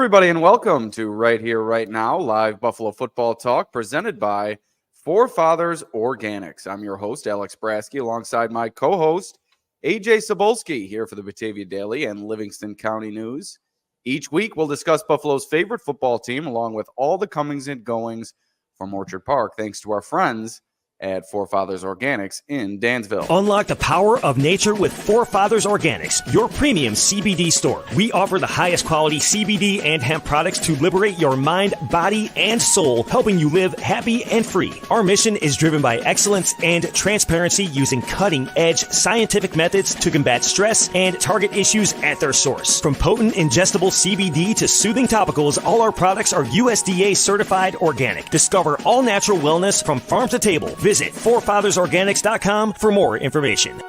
everybody, and welcome to Right Here, Right Now, live Buffalo football talk presented by Forefathers Organics. I'm your host, Alex Brasky, alongside my co-host, Ajay Cybulski, here for the Batavia Daily and Livingston County News. Each week, we'll discuss Buffalo's favorite football team, along with all the comings and goings from Orchard Park, thanks to our friends at Forefathers Organics in Dansville. Unlock the power of nature with Forefathers Organics, your premium CBD store. We offer the highest quality CBD and hemp products to liberate your mind, body, and soul, helping you live happy and free. Our mission is driven by excellence and transparency, using cutting-edge scientific methods to combat stress and target issues at their source. From potent ingestible CBD to soothing topicals, all our products are USDA certified organic. Discover all natural wellness from farm to table. Visit forefathersorganics.com for more information.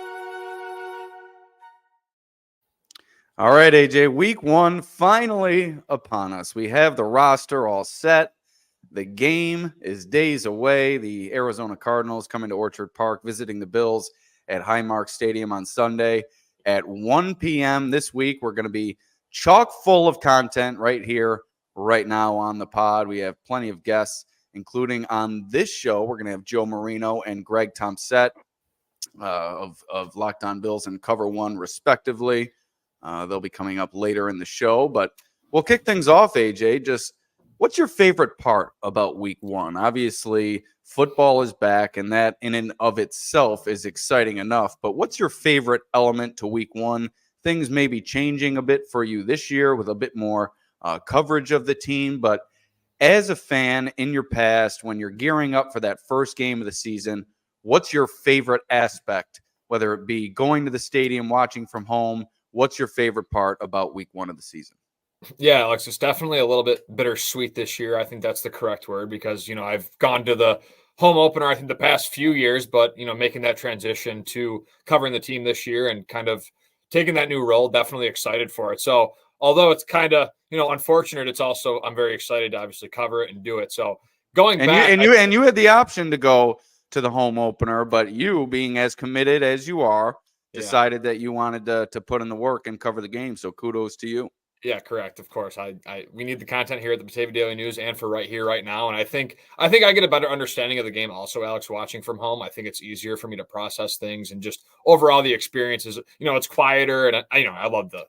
All right, AJ, week one finally upon us. We have the roster all set. The game is days away. The Arizona Cardinals coming to Orchard Park, visiting the Bills at Highmark Stadium on Sunday at 1 p.m. This week, we're going to be chock full of content right here, right now on the pod. We have plenty of guests, including on this show. We're going to have Joe Marino and Greg Tompsett of Locked On Bills and Cover One, respectively. They'll be coming up later in the show, but we'll kick things off, AJ. Just what's your favorite part about week one? Obviously, football is back, and that in and of itself is exciting enough, but what's your favorite element to week one? Things may be changing a bit for you this year with a bit more coverage of the team, but as a fan in your past, when you're gearing up for that first game of the season, what's your favorite aspect, whether it be going to the stadium, watching from home? What's your favorite part about week one of the season? Yeah, Alex, it's definitely a little bit bittersweet this year. I think that's the correct word because, I've gone to the home opener, I think, the past few years, but, making that transition to covering the team this year and kind of taking that new role, definitely excited for it. So, although it's kind of, unfortunate, it's also, I'm very excited to obviously cover it and do it. So going back. You had the option to go to the home opener, but you, being as committed as you are, decided that you wanted to put in the work and cover the game. So kudos to you. Yeah, correct. Of course. We need the content here at the Batavia Daily News and for Right Here, Right Now. And I think I get a better understanding of the game also, Alex, watching from home. I think it's easier for me to process things and just overall the experience is, it's quieter. And I love the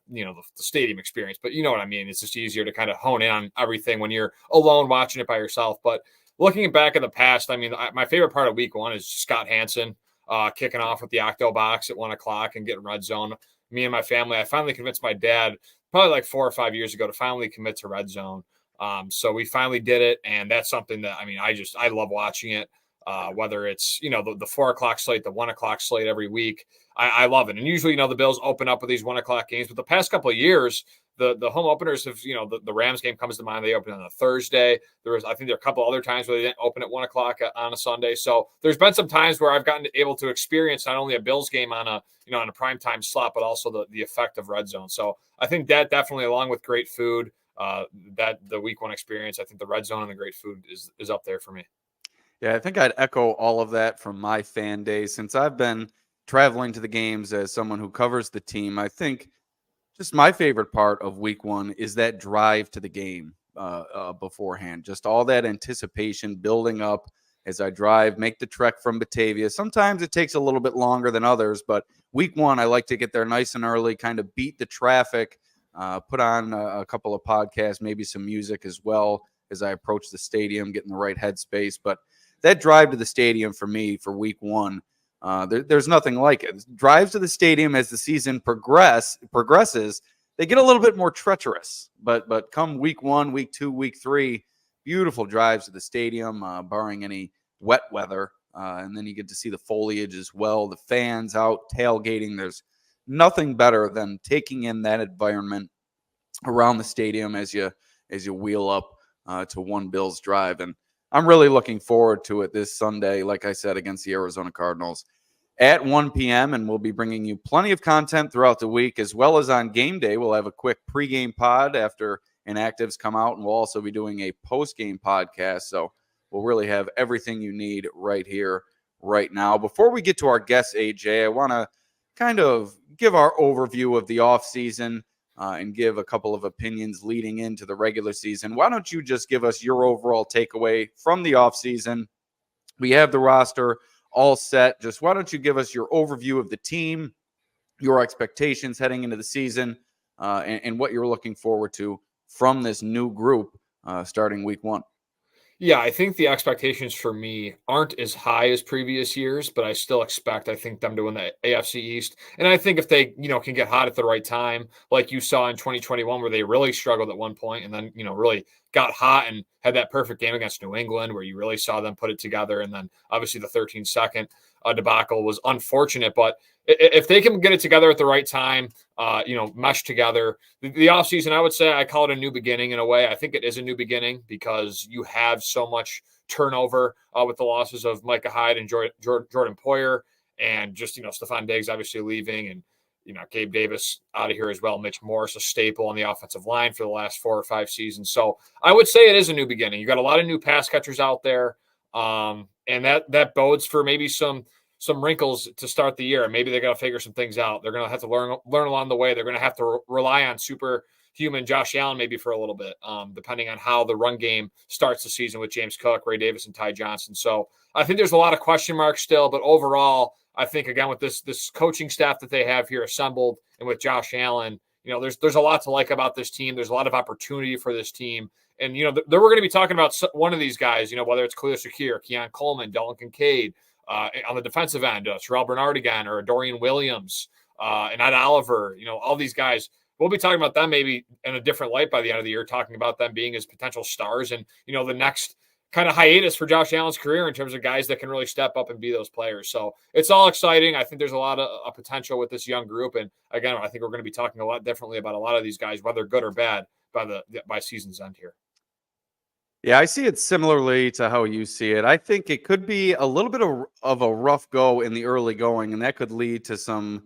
stadium experience, but you know what I mean? It's just easier to kind of hone in on everything when you're alone watching it by yourself. But looking back in the past, my favorite part of week one is Scott Hansen kicking off with the Octo Box at 1 o'clock and getting Red Zone. Me and my family, I finally convinced my dad probably like 4 or 5 years ago to finally commit to Red Zone. So we finally did it. And that's something that, I love watching it, whether it's, the 4 o'clock slate, the 1 o'clock slate every week. I love it. And usually, the Bills open up with these 1 o'clock games, but the past couple of years, the home openers have, the Rams game comes to mind. They open on a Thursday. There are a couple other times where they didn't open at 1 o'clock on a Sunday. So there's been some times where I've gotten able to experience not only a Bills game on a primetime slot, but also the effect of Red Zone. So I think that definitely, along with great food, that the week one experience, I think the Red Zone and the great food is up there for me. Yeah, I think I'd echo all of that from my fan days since I've been traveling to the games as someone who covers the team. I think just my favorite part of week one is that drive to the game beforehand. Just all that anticipation building up as I drive, make the trek from Batavia. Sometimes it takes a little bit longer than others, but week one, I like to get there nice and early, kind of beat the traffic, put on a couple of podcasts, maybe some music as well as I approach the stadium, get in the right headspace. But that drive to the stadium for me for week one, there's nothing like it. Drives to the stadium as the season progresses, they get a little bit more treacherous. But come week one, week two, week three, beautiful drives to the stadium, barring any wet weather. And then you get to see the foliage as well, the fans out tailgating. There's nothing better than taking in that environment around the stadium as you wheel up to one Bills drive. And I'm really looking forward to it this Sunday, like I said, against the Arizona Cardinals at 1 p.m. And we'll be bringing you plenty of content throughout the week, as well as on game day. We'll have a quick pregame pod after inactives come out, and we'll also be doing a postgame podcast. So we'll really have everything you need right here, right now. Before we get to our guest, AJ, I want to kind of give our overview of the offseason, and give a couple of opinions leading into the regular season. Why don't you just give us your overall takeaway from the offseason? We have the roster all set. Just why don't you give us your overview of the team, your expectations heading into the season, and what you're looking forward to from this new group starting week 1. Yeah, I think the expectations for me aren't as high as previous years, but I still expect, I think, them to win the AFC East. And I think if they, can get hot at the right time, like you saw in 2021, where they really struggled at one point and then, really got hot and had that perfect game against New England where you really saw them put it together. And then obviously the 13-second debacle was unfortunate, but if they can get it together at the right time, mesh together, the offseason, I would say I call it a new beginning in a way. I think it is a new beginning because you have so much turnover with the losses of Micah Hyde and Jordan Poyer, and just, Stephon Diggs obviously leaving, and, Gabe Davis out of here as well. Mitch Morris, a staple on the offensive line for the last 4 or 5 seasons. So I would say it is a new beginning. You got a lot of new pass catchers out there. And that bodes for maybe some wrinkles to start the year. Maybe they got to figure some things out. They're going to have to learn along the way. They're going to have to rely on superhuman Josh Allen maybe for a little bit, depending on how the run game starts the season with James Cook, Ray Davis, and Ty Johnson. So I think there's a lot of question marks still, but overall, I think, again, with this coaching staff that they have here assembled and with Josh Allen, there's a lot to like about this team. There's a lot of opportunity for this team. And, we're going to be talking about one of these guys, whether it's Khalil Shakir, Keon Coleman, Dalton Kincaid, on the defensive end, Terrell Bernard again, or Dorian Williams, and Ed Oliver, all these guys. We'll be talking about them maybe in a different light by the end of the year, talking about them being as potential stars and, the next kind of hiatus for Josh Allen's career in terms of guys that can really step up and be those players. So it's all exciting. I think there's a lot of potential with this young group. And again, I think we're going to be talking a lot differently about a lot of these guys, whether good or bad, by season's end here. Yeah, I see it similarly to how you see it. I think it could be a little bit of a rough go in the early going, and that could lead to some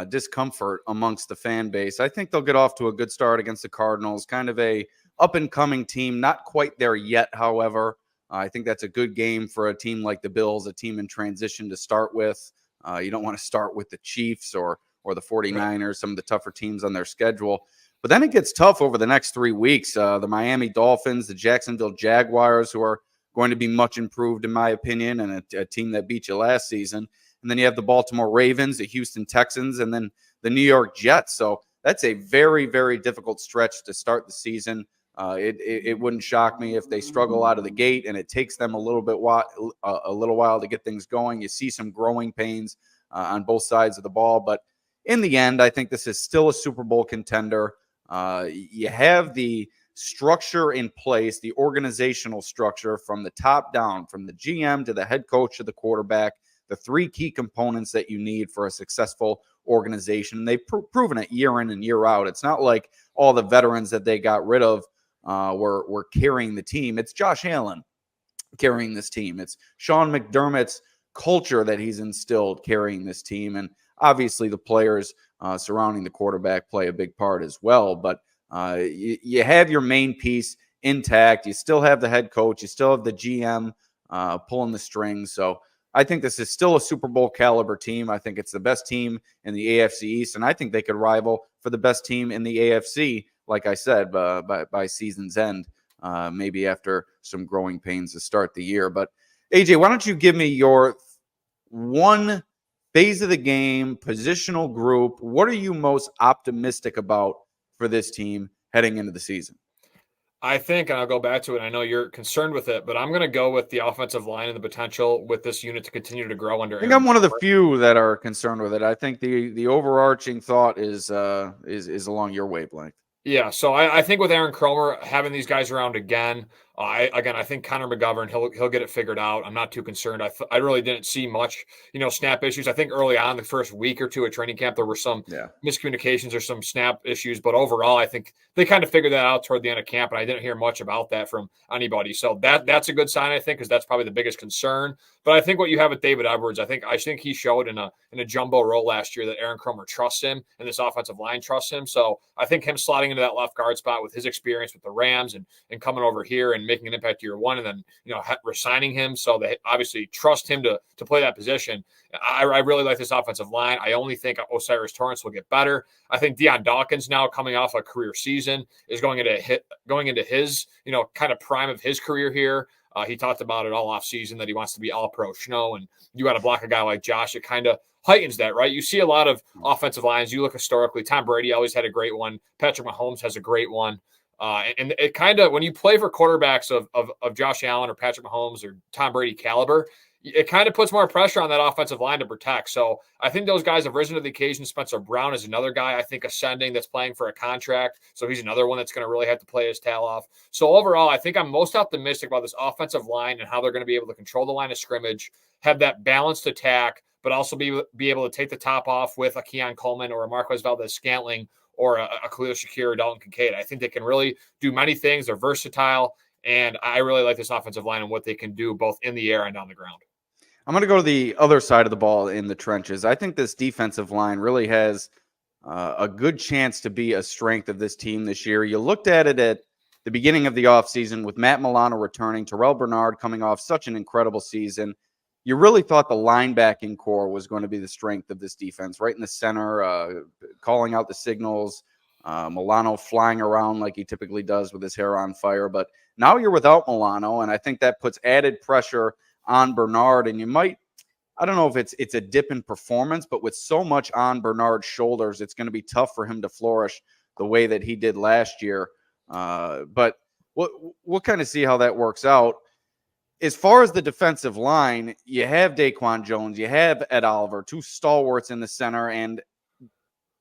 discomfort amongst the fan base. I think they'll get off to a good start against the Cardinals, kind of a up-and-coming team, not quite there yet, however. I think that's a good game for a team like the Bills, a team in transition to start with. You don't want to start with the Chiefs or the 49ers, some of the tougher teams on their schedule. But then it gets tough over the next 3 weeks. The Miami Dolphins, the Jacksonville Jaguars, who are going to be much improved, in my opinion, and a team that beat you last season. And then you have the Baltimore Ravens, the Houston Texans, and then the New York Jets. So that's a very, very difficult stretch to start the season. It wouldn't shock me if they struggle out of the gate and it takes them a little while to get things going. You see some growing pains on both sides of the ball. But in the end, I think this is still a Super Bowl contender. You have the structure in place, the organizational structure from the top down, from the GM to the head coach to the quarterback, the 3 key components that you need for a successful organization. They've proven it year in and year out. It's not like all the veterans that they got rid of were carrying the team. It's Josh Allen carrying this team. It's Sean McDermott's culture that he's instilled carrying this team. And obviously the players surrounding the quarterback play a big part as well. But you have your main piece intact. You still have the head coach. You still have the GM pulling the strings. So I think this is still a Super Bowl caliber team. I think it's the best team in the AFC East, and I think they could rival for the best team in the AFC, like I said, by season's end, maybe after some growing pains to start the year. But AJ, why don't you give me your one phase of the game, positional group? What are you most optimistic about for this team heading into the season? I think, and I'll go back to it, I know you're concerned with it, but I'm going to go with the offensive line and the potential with this unit to continue to grow under. I think I'm one of the few that are concerned with it. I think the overarching thought is along your wavelength. Yeah, so I think with Aaron Kromer having these guys around again, I think Connor McGovern, he'll get it figured out. I'm not too concerned. I really didn't see much, snap issues. I think early on, the first week or two at training camp, there were some miscommunications or some snap issues. But overall, I think they kind of figured that out toward the end of camp, and I didn't hear much about that from anybody. So that's a good sign, I think, because that's probably the biggest concern. But I think what you have with David Edwards, I think he showed in a jumbo role last year that Aaron Kromer trusts him and this offensive line trusts him. So I think him slotting into that left guard spot with his experience with the Rams and coming over here and making an impact year one and then, resigning him. So they obviously trust him to play that position. I really like this offensive line. I only think Osiris Torrance will get better. I think Deion Dawkins, now coming off a career season, is going into his, kind of prime of his career here. He talked about it all offseason that he wants to be all pro schno, and you got to block a guy like Josh. It kind of heightens that, right? You see a lot of offensive lines. You look historically, Tom Brady always had a great one. Patrick Mahomes has a great one. And it kind of, when you play for quarterbacks of Josh Allen or Patrick Mahomes or Tom Brady caliber, it kind of puts more pressure on that offensive line to protect. So I think those guys have risen to the occasion. Spencer Brown is another guy I think ascending that's playing for a contract. So he's another one that's going to really have to play his tail off. So overall, I think I'm most optimistic about this offensive line and how they're going to be able to control the line of scrimmage, have that balanced attack, but also be able to take the top off with a Keon Coleman or a Marquez Valdez-Scantling or a Khalil Shakir or Dalton Kincaid. I think they can really do many things. They're versatile, and I really like this offensive line and what they can do both in the air and on the ground. I'm going to go to the other side of the ball in the trenches. I think this defensive line really has a good chance to be a strength of this team this year. You looked at it at the beginning of the offseason with Matt Milano returning, Terrell Bernard coming off such an incredible season. You really thought the linebacking core was going to be the strength of this defense, right in the center, calling out the signals, Milano flying around like he typically does with his hair on fire. But now you're without Milano, and I think that puts added pressure on Bernard. And you might, I don't know if it's a dip in performance, but with so much on Bernard's shoulders, it's going to be tough for him to flourish the way that he did last year. But we'll kind of see how that works out. As far as the defensive line, you have Daquan Jones, you have Ed Oliver, two stalwarts in the center, and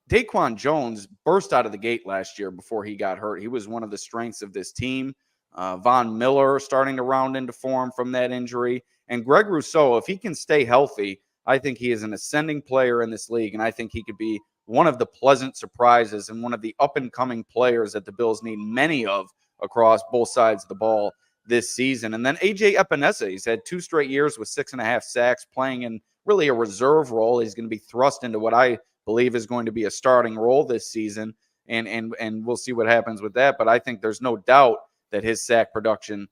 Daquan Jones burst out of the gate last year before he got hurt. He was one of the strengths of this team. Von Miller starting to round into form from that injury. And Greg Rousseau, if he can stay healthy, I think he is an ascending player in this league, and I think he could be one of the pleasant surprises and one of the up-and-coming players that the Bills need many of across both sides of the ball this season. And then Ajay Epinesa, he's had 2 straight years with 6.5 sacks, playing in really a reserve role. He's going to be thrust into what I believe is going to be a starting role this season, and we'll see what happens with that. But I think there's no doubt that his sack production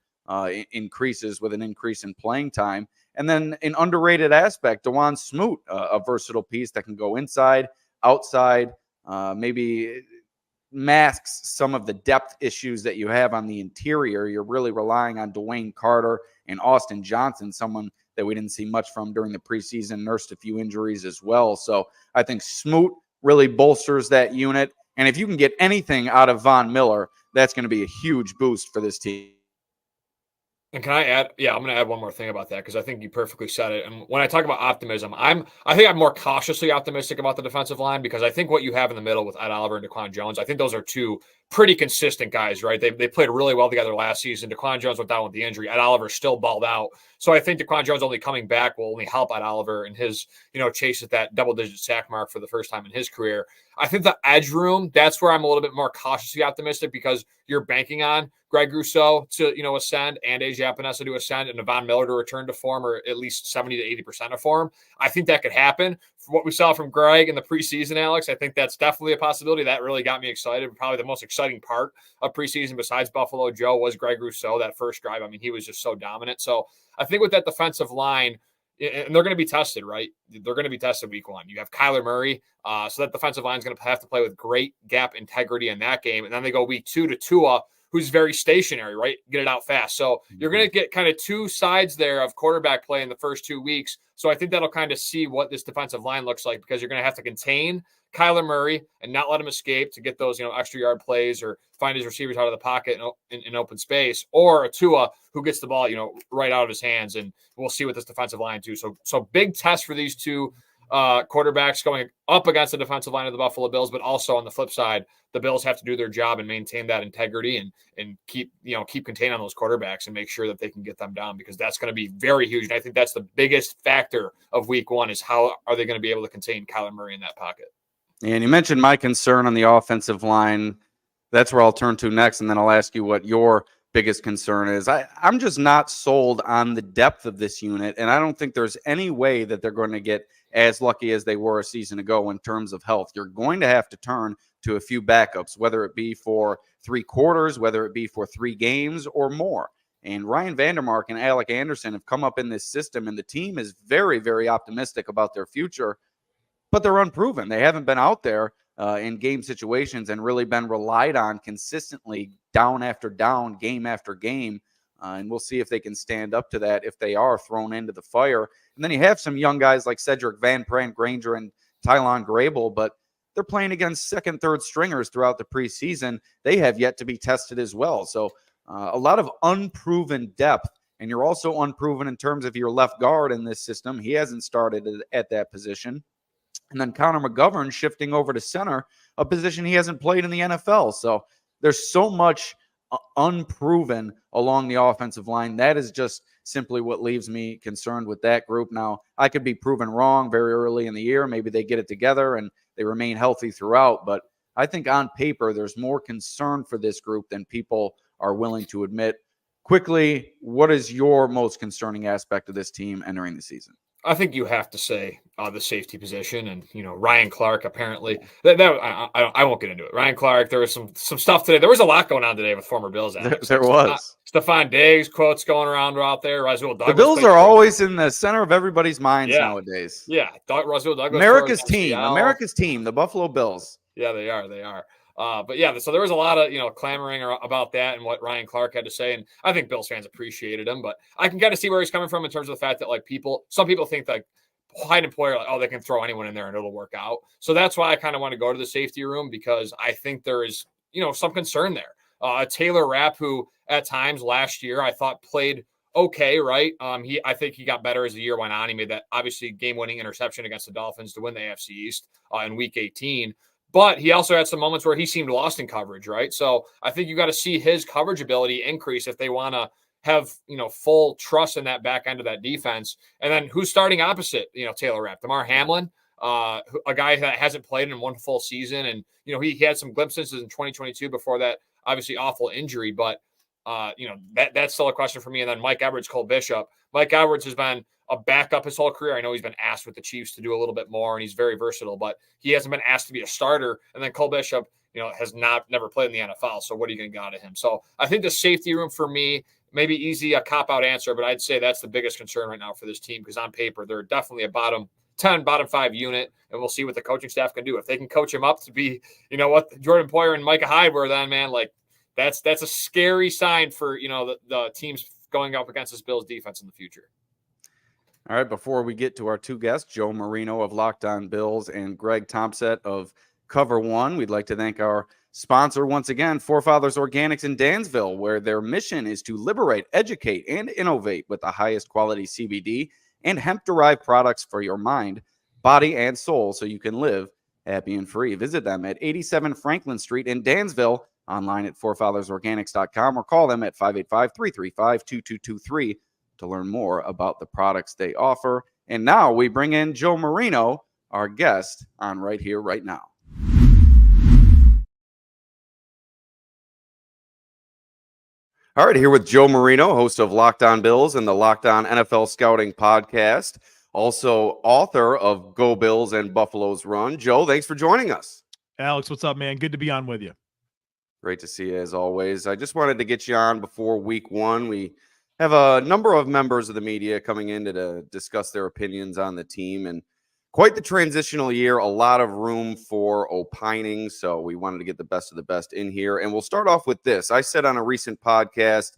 increases with an increase in playing time. And then an underrated aspect, DeJuan Smoot, a versatile piece that can go inside, outside, maybe masks some of the depth issues that you have on the interior. You're really relying on Dwayne Carter and Austin Johnson, someone that we didn't see much from during the preseason, nursed a few injuries as well. So I think Smoot really bolsters that unit. And if you can get anything out of Von Miller, that's going to be a huge boost for this team. And can I add? Yeah, I'm going to add one more thing about that because I think you perfectly said it. And when I talk about optimism, I think I'm more cautiously optimistic about the defensive line because I think what you have in the middle with Ed Oliver and Daquan Jones, I think those are two pretty consistent guys, right? They played really well together last season. Daquan Jones went down with the injury. Ed Oliver still balled out. So I think Daquan Jones only coming back will only help Ed Oliver in his, chase at that double-digit sack mark for the first time in his career. I think the edge room, that's where I'm a little bit more cautiously optimistic because you're banking on Greg Rousseau to, ascend and Ajay Epinesa to ascend and Von Miller to return to form or at least 70 to 80% of form. I think that could happen. From what we saw from Greg in the preseason, Alex, I think that's definitely a possibility. That really got me excited. Probably the most exciting part of preseason besides Buffalo Joe was Greg Rousseau, that first drive. I mean, he was just so dominant. So I think with that defensive line, and they're going to be tested, right? They're going to be tested week 1. You have Kyler Murray. So that defensive line is going to have to play with great gap integrity in that game. And then they go week 2 to Tua, who's very stationary, right? Get it out fast. So you're going to get kind of two sides there of quarterback play in the first 2 weeks. So I think that'll kind of see what this defensive line looks like because you're going to have to contain Kyler Murray and not let him escape to get those, extra yard plays or find his receivers out of the pocket in open space, or a Tua who gets the ball, right out of his hands. And we'll see with this defensive line too. So big test for these two quarterbacks going up against the defensive line of the Buffalo Bills, but also on the flip side, the Bills have to do their job and maintain that integrity and keep containing those quarterbacks and make sure that they can get them down because that's going to be very huge. And I think that's the biggest factor of week 1 is how are they going to be able to contain Kyler Murray in that pocket. And you mentioned my concern on the offensive line. That's where I'll turn to next, and then I'll ask you what your biggest concern is. I'm just not sold on the depth of this unit, and I don't think there's any way that they're going to get as lucky as they were a season ago in terms of health. You're going to have to turn to a few backups, whether it be for 3 quarters, whether it be for 3 games or more. And Ryan Vandermark and Alec Anderson have come up in this system, and the team is very, very optimistic about their future, but they're unproven. They haven't been out there in game situations and really been relied on consistently down after down, game after game. And we'll see if they can stand up to that if they are thrown into the fire. And then you have some young guys like Cedric Van Pran Granger and Tylon Grable, but they're playing against second, third stringers throughout the preseason. They have yet to be tested as well. So a lot of unproven depth. And you're also unproven in terms of your left guard in this system. He hasn't started at that position. And then Connor McGovern shifting over to center, a position he hasn't played in the NFL. So there's so much unproven along the offensive line. That is just simply what leaves me concerned with that group. Now, I could be proven wrong very early in the year. Maybe they get it together and they remain healthy throughout. But I think on paper, there's more concern for this group than people are willing to admit. Quickly, what is your most concerning aspect of this team entering the season? I think you have to say the safety position, and Ryan Clark apparently. I won't get into it. Ryan Clark. There was some stuff today. There was a lot going on today with former Bills. There was Stephon Diggs quotes going around out there. Rasul Douglas. The Bills are always in the center of everybody's minds nowadays. Yeah, Rasul Douglas. America's team, the Buffalo Bills. Yeah, they are. But yeah, so there was a lot of, clamoring about that and what Ryan Clark had to say. And I think Bills fans appreciated him, but I can kind of see where he's coming from in terms of the fact that some people think that Hyde and Poyer, they can throw anyone in there and it'll work out. So that's why I kind of want to go to the safety room, because I think there is, some concern there. Taylor Rapp, who at times last year I thought played okay, right? I think he got better as the year went on. He made that obviously game-winning interception against the Dolphins to win the AFC East in Week 18. But he also had some moments where he seemed lost in coverage, right? So I think you got to see his coverage ability increase if they want to have, full trust in that back end of that defense. And then who's starting opposite, Taylor Rapp? Damar Hamlin, a guy that hasn't played in one full season. And, he had some glimpses in 2022 before that obviously awful injury. But, that's still a question for me. And then Mike Edwards, Cole Bishop. Mike Edwards has been a backup his whole career. I know he's been asked with the Chiefs to do a little bit more, and he's very versatile, but he hasn't been asked to be a starter. And then Cole Bishop, has never played in the NFL. So what are you going to get out of him? So I think the safety room for me, maybe easy, a cop-out answer, but I'd say that's the biggest concern right now for this team, because on paper, they're definitely a bottom 10, bottom 5 unit, and we'll see what the coaching staff can do. If they can coach him up to be, what Jordan Poyer and Micah Hyde were, then, man, that's a scary sign for, the teams going up against this Bills defense in the future. All right, before we get to our two guests, Joe Marino of Locked On Bills and Greg Tompsett of Cover One, we'd like to thank our sponsor once again, Forefathers Organics in Dansville, where their mission is to liberate, educate, and innovate with the highest quality CBD and hemp-derived products for your mind, body, and soul, so you can live happy and free. Visit them at 87 Franklin Street in Dansville, online at forefathersorganics.com, or call them at 585-335-2223 to learn more about the products they offer. And now we bring in Joe Marino, our guest on Right Here, Right Now. All right, here with Joe Marino, host of Locked On Bills and the Locked On NFL Scouting podcast, also author of Go Bills and Buffalo's Run. Joe, thanks for joining us. Alex, what's up, man? Good to be on with you. Great to see you as always. I just wanted to get you on before week one. We have a number of members of the media coming in to discuss their opinions on the team, and quite the transitional year, a lot of room for opining. So we wanted to get the best of the best in here. And we'll start off with this. I said on a recent podcast,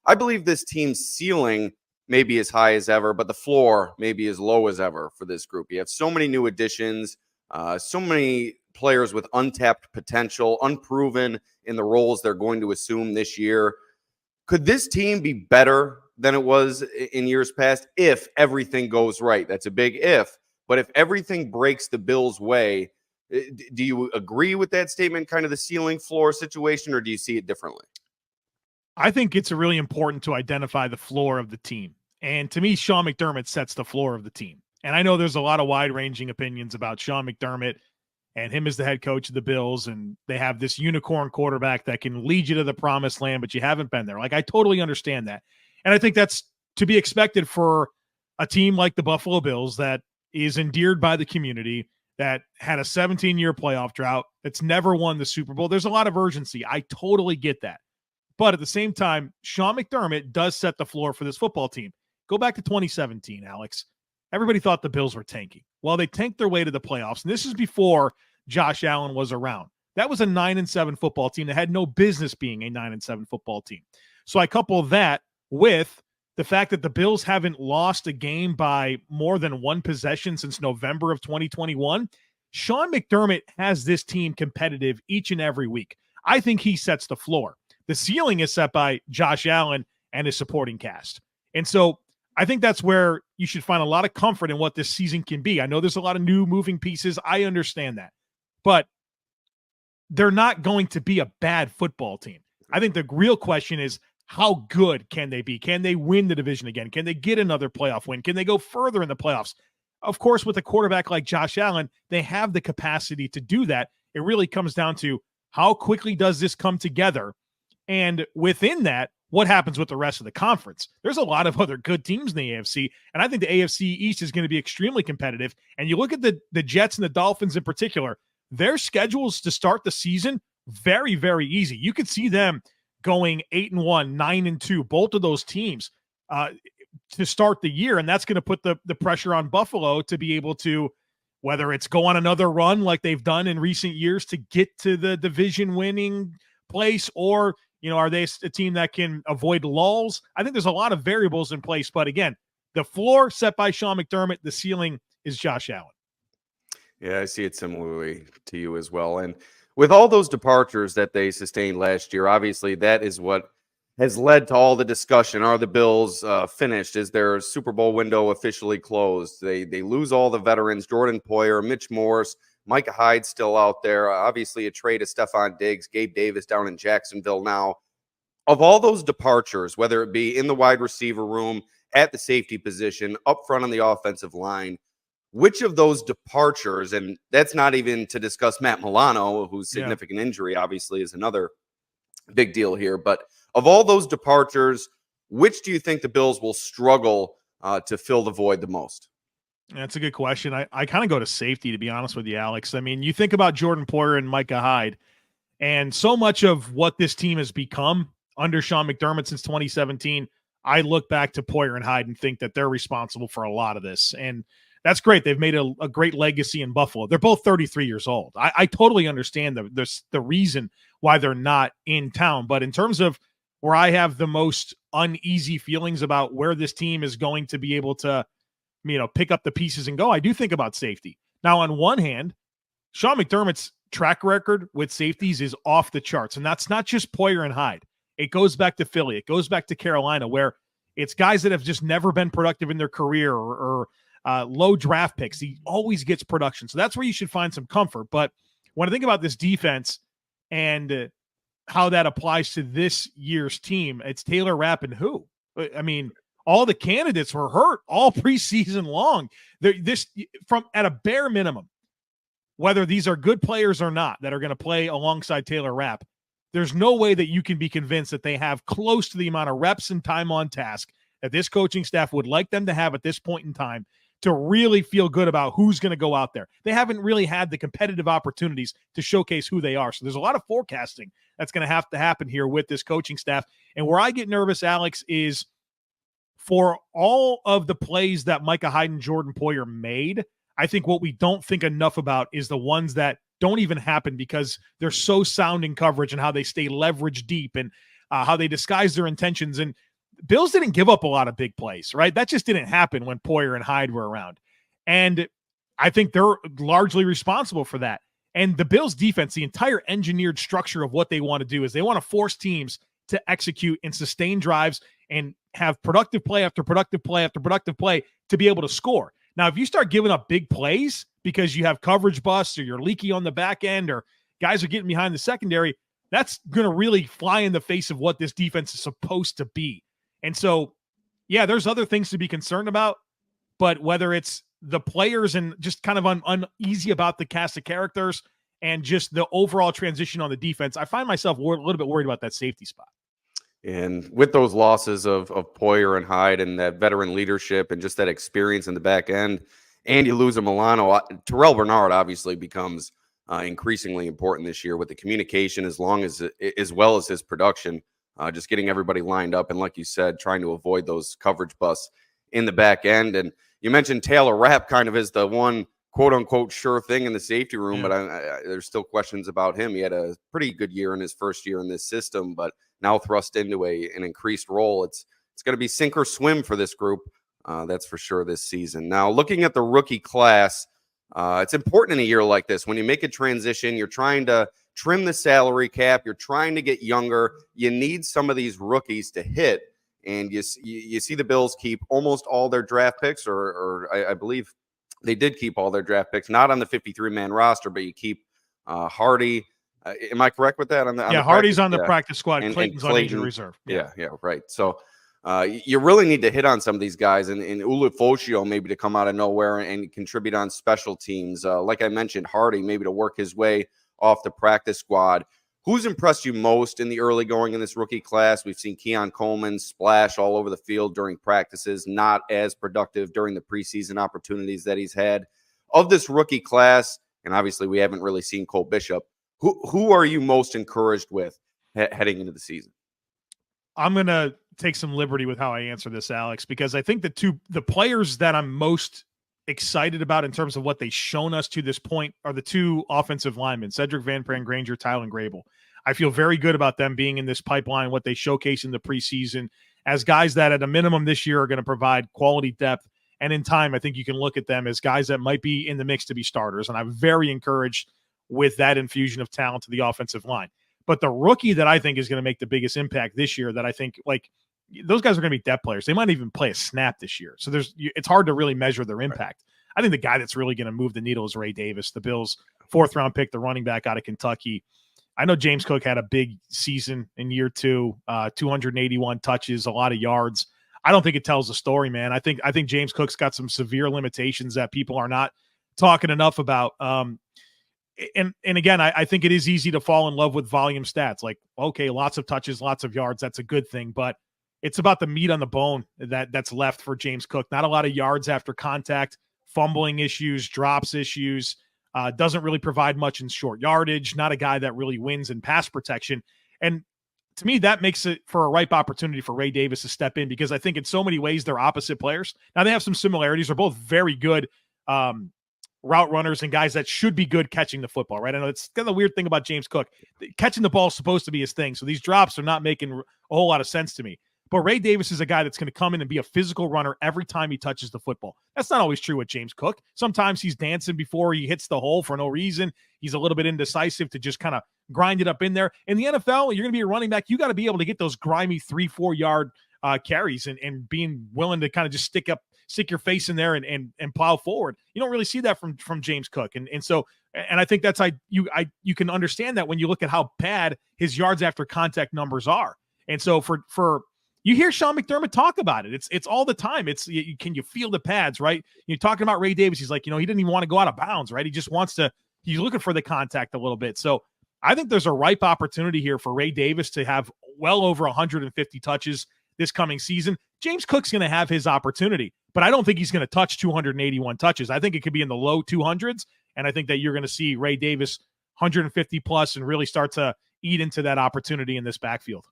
I believe this team's ceiling may be as high as ever, but the floor may be as low as ever for this group. You have so many new additions, so many players with untapped potential, unproven in the roles they're going to assume this year. Could this team be better than it was in years past if everything goes right? That's a big if. But if everything breaks the Bills' way, do you agree with that statement, kind of the ceiling floor situation, or do you see it differently? I think it's really important to identify the floor of the team. And to me, Sean McDermott sets the floor of the team. And I know there's a lot of wide-ranging opinions about Sean McDermott and him as the head coach of the Bills, and they have this unicorn quarterback that can lead you to the promised land, but you haven't been there. I totally understand that. And I think that's to be expected for a team like the Buffalo Bills that is endeared by the community, that had a 17-year playoff drought, that's never won the Super Bowl. There's a lot of urgency. I totally get that. But at the same time, Sean McDermott does set the floor for this football team. Go back to 2017, Alex. Everybody thought the Bills were tanking. Well, they tanked their way to the playoffs, and this is before Josh Allen was around. That was a 9-7 football team that had no business being a 9-7 football team. So I couple that with the fact that the Bills haven't lost a game by more than one possession since November of 2021. Sean McDermott has this team competitive each and every week. I think he sets the floor. The ceiling is set by Josh Allen and his supporting cast. And so I think that's where you should find a lot of comfort in what this season can be. I know there's a lot of new moving pieces. I understand that. But they're not going to be a bad football team. I think the real question is, how good can they be? Can they win the division again? Can they get another playoff win? Can they go further in the playoffs? Of course, with a quarterback like Josh Allen, they have the capacity to do that. It really comes down to how quickly does this come together? And within that, what happens with the rest of the conference? There's a lot of other good teams in the AFC, and I think the AFC East is going to be extremely competitive. And you look at the Jets and the Dolphins in particular, their schedules to start the season, very, very easy. You could see them going 8-1, 9-2, both of those teams to start the year. And that's going to put the pressure on Buffalo to be able to, whether it's go on another run like they've done in recent years to get to the division winning place, or, are they a team that can avoid lulls? I think there's a lot of variables in place. But again, the floor set by Sean McDermott, the ceiling is Josh Allen. Yeah, I see it similarly to you as well. And with all those departures that they sustained last year, obviously that is what has led to all the discussion. Are the Bills finished? Is their Super Bowl window officially closed? They lose all the veterans, Jordan Poyer, Mitch Morse, Micah Hyde still out there. Obviously a trade of Stephon Diggs, Gabe Davis down in Jacksonville now. Of all those departures, whether it be in the wide receiver room, at the safety position, up front on the offensive line, which of those departures, and that's not even to discuss Matt Milano, whose significant injury obviously is another big deal here, but of all those departures, which do you think the Bills will struggle to fill the void the most? That's a good question. I kind of go to safety, to be honest with you, Alex. I mean, you think about Jordan Poyer and Micah Hyde, and so much of what this team has become under Sean McDermott since 2017, I look back to Poyer and Hyde and think that they're responsible for a lot of this. And that's great. They've made a great legacy in Buffalo. They're both 33 years old. I totally understand the reason why they're not in town. But in terms of where I have the most uneasy feelings about where this team is going to be able to, pick up the pieces and go, I do think about safety. Now, on one hand, Sean McDermott's track record with safeties is off the charts. And that's not just Poyer and Hyde. It goes back to Philly. It goes back to Carolina, where it's guys that have just never been productive in their career or low draft picks. He always gets production. So that's where you should find some comfort. But when I think about this defense and how that applies to this year's team, it's Taylor Rapp and who? I mean, all the candidates were hurt all preseason long. From at a bare minimum, whether these are good players or not that are going to play alongside Taylor Rapp, there's no way that you can be convinced that they have close to the amount of reps and time on task that this coaching staff would like them to have at this point in time to really feel good about who's going to go out there. They haven't really had the competitive opportunities to showcase who they are. So there's a lot of forecasting that's going to happen here with this coaching staff. And where I get nervous, Alex, is for all of the plays that Micah Hyde and Jordan Poyer made, I think what we don't think enough about is the ones that don't even happen because they're so sound in coverage and how they stay leverage deep and how they disguise their intentions. And Bills didn't give up a lot of big plays, right? That just didn't happen when Poyer and Hyde were around. And I think they're largely responsible for that. And the Bills defense, the entire engineered structure of what they want to do is they want to force teams to execute and sustain drives and have productive play after productive play after productive play to be able to score. Now, if you start giving up big plays because you have coverage busts or you're leaky on the back end or guys are getting behind the secondary, that's going to really fly in the face of what this defense is supposed to be. And so, yeah, there's other things to be concerned about, but whether it's the players and just kind of uneasy about the cast of characters and just the overall transition on the defense, I find myself a little bit worried about that safety spot. And with those losses of Poyer and Hyde and that veteran leadership and just that experience in the back end, and you lose a Milano, Terrell Bernard obviously becomes increasingly important this year with the communication as well as his production. just getting everybody lined up. And like you said, trying to avoid those coverage busts in the back end. And you mentioned Taylor Rapp kind of is the one quote unquote sure thing in the safety room, but there's still questions about him. He had a pretty good year in his first year in this system, but now thrust into an increased role. It's going to be sink or swim for this group. That's for sure this season. Now, looking at the rookie class, it's important in a year like this. When you make a transition, you're trying to trim the salary cap. You're trying to get younger. You need some of these rookies to hit. And you see the Bills keep almost all their draft picks, or I believe they did keep all their draft picks, not on the 53-man roster, but you keep Hardy. Am I correct with that? Hardy's on the practice squad. Clayton's on injured reserve. Yeah, right. So you really need to hit on some of these guys, and Ulofoshio maybe to come out of nowhere and contribute on special teams. Like I mentioned, Hardy maybe to work his way off the practice squad. Who's impressed you most in the early going in this rookie class? We've seen Keon Coleman splash all over the field during practices, not as productive during the preseason opportunities that he's had. Of this rookie class, and obviously we haven't really seen Cole Bishop, who are you most encouraged with heading into the season? I'm going to take some liberty with how I answer this, Alex, because I think the players that I'm most excited about in terms of what they've shown us to this point are the two offensive linemen, Cedric Van Pran-Granger, Tylen Grable. I feel very good about them being in this pipeline, what they showcase in the preseason as guys that at a minimum this year are going to provide quality depth. And in time, I think you can look at them as guys that might be in the mix to be starters. And I'm very encouraged with that infusion of talent to the offensive line. But the rookie that I think is going to make the biggest impact this year, that I think those guys are going to be depth players. They might even play a snap this year. So it's hard to really measure their impact. Right. I think the guy that's really going to move the needle is Ray Davis, the Bills' 4th-round pick, the running back out of Kentucky. I know James Cook had a big season in year 2, 281 touches, a lot of yards. I don't think it tells the story, man. I think James Cook's got some severe limitations that people are not talking enough about. And again, I think it is easy to fall in love with volume stats. Like, okay, lots of touches, lots of yards. That's a good thing. But it's about the meat on the bone that's left for James Cook. Not a lot of yards after contact, fumbling issues, drops issues. Doesn't really provide much in short yardage. Not a guy that really wins in pass protection. And to me, that makes it for a ripe opportunity for Ray Davis to step in, because I think in so many ways they're opposite players. Now they have some similarities. They're both very good route runners and guys that should be good catching the football, right? I know it's kind of the weird thing about James Cook. Catching the ball is supposed to be his thing. So these drops are not making a whole lot of sense to me. But Ray Davis is a guy that's going to come in and be a physical runner every time he touches the football. That's not always true with James Cook. Sometimes he's dancing before he hits the hole for no reason. He's a little bit indecisive to just kind of grind it up in there. In the NFL, you're going to be a running back. You got to be able to get those grimy 3-4 yard carries and being willing to kind of just stick your face in there and plow forward. You don't really see that from James Cook. And I think that's you can understand that when you look at how bad his yards after contact numbers are. And so for you hear Sean McDermott talk about it. It's all the time. Can you feel the pads, right? You're talking about Ray Davis. He's like, he didn't even want to go out of bounds, right? He just he's looking for the contact a little bit. So I think there's a ripe opportunity here for Ray Davis to have well over 150 touches this coming season. James Cook's going to have his opportunity, but I don't think he's going to touch 281 touches. I think it could be in the low 200s. And I think that you're going to see Ray Davis 150 plus and really start to eat into that opportunity in this backfield.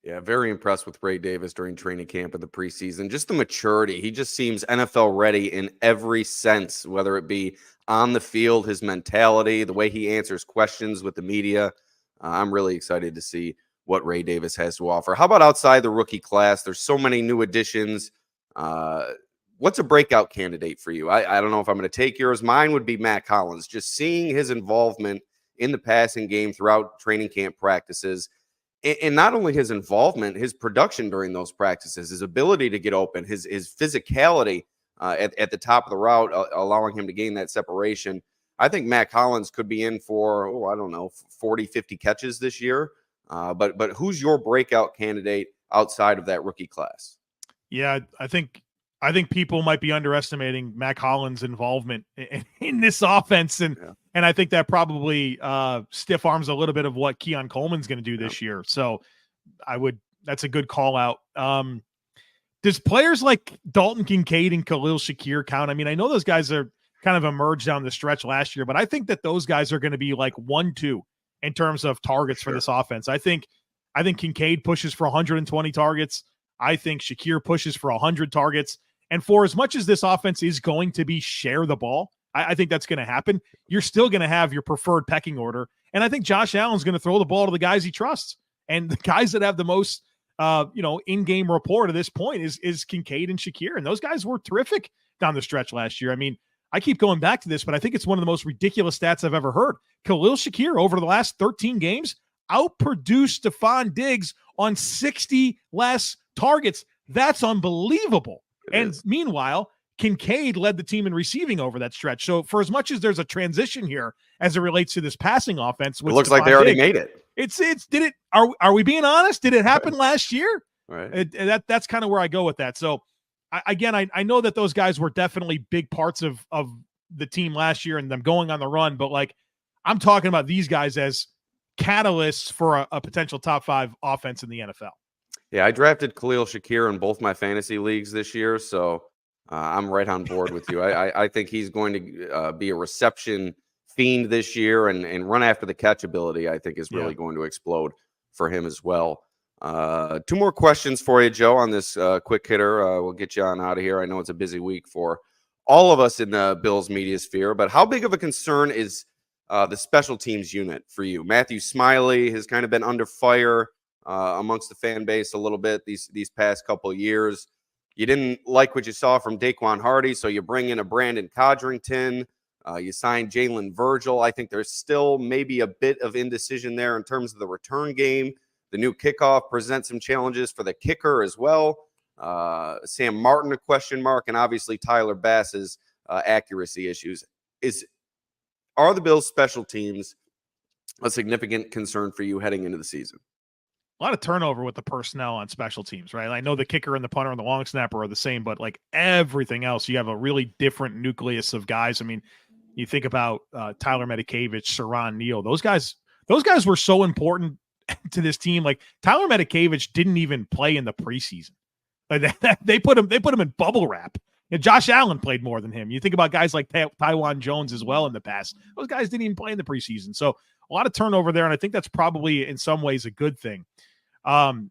Yeah, very impressed with Ray Davis during training camp in the preseason. Just the maturity. He just seems NFL ready in every sense, whether it be on the field, his mentality, the way he answers questions with the media. I'm really excited to see what Ray Davis has to offer. How about outside the rookie class? There's so many new additions. What's a breakout candidate for you? I don't know if I'm going to take yours. Mine would be Matt Collins. Just seeing his involvement in the passing game throughout training camp practices. And not only his involvement, his production during those practices, his ability to get open, his physicality at the top of the route, allowing him to gain that separation. I think Matt Collins could be in for, 40, 50 catches this year. But who's your breakout candidate outside of that rookie class? Yeah, I think people might be underestimating Matt Collins' involvement in this offense. And I think that probably stiff arms a little bit of what Keon Coleman's going to do this year. So that's a good call out. Does players like Dalton Kincaid and Khalil Shakir count? I mean, I know those guys are kind of emerged down the stretch last year, but I think that those guys are going to be like 1-2 in terms of targets for this offense. I think I think Kincaid pushes for 120 targets. I think Shakir pushes for 100 targets. And for as much as this offense is going to be share the ball, I think that's going to happen. You're still going to have your preferred pecking order. And I think Josh Allen's going to throw the ball to the guys he trusts. And the guys that have the most, in-game rapport to this point is Kincaid and Shakir. And those guys were terrific down the stretch last year. I mean, I keep going back to this, but I think it's one of the most ridiculous stats I've ever heard. Khalil Shakir over the last 13 games outproduced Stephon Diggs on 60 less targets. That's unbelievable. Meanwhile, Kincaid led the team in receiving over that stretch. So for as much as there's a transition here as it relates to this passing offense, it looks like they already made it. Are we being honest? Did it happen last year? Right. That's kind of where I go with that. So I know that those guys were definitely big parts of the team last year and them going on the run, but like I'm talking about these guys as catalysts for a potential top 5 offense in the NFL. Yeah, I drafted Khalil Shakir in both my fantasy leagues this year, so I'm right on board with you. I think he's going to be a reception fiend this year, and run after the catch ability, I think, is really going to explode for him as well. 2 more questions for you, Joe, on this quick hitter. We'll get you on out of here. I know it's a busy week for all of us in the Bills media sphere, but how big of a concern is the special teams unit for you? Matthew Smiley has kind of been under fire amongst the fan base a little bit these past couple of years. You didn't like what you saw from Daquan Hardy, so you bring in a Brandon Codrington. You signed Jalen Virgil. I think there's still maybe a bit of indecision there in terms of the return game. The new kickoff presents some challenges for the kicker as well. Sam Martin, a question mark, and obviously Tyler Bass's accuracy issues. Are the Bills' special teams a significant concern for you heading into the season? A lot of turnover with the personnel on special teams, right? I know the kicker and the punter and the long snapper are the same, but like everything else, you have a really different nucleus of guys. I mean, you think about Tyler Medikevich, Saran Neal. Those guys were so important to this team. Like Tyler Medikevich didn't even play in the preseason. Like they put him in bubble wrap. And Josh Allen played more than him. You think about guys like Tywan Jones as well in the past. Those guys didn't even play in the preseason. So a lot of turnover there, and I think that's probably in some ways a good thing. So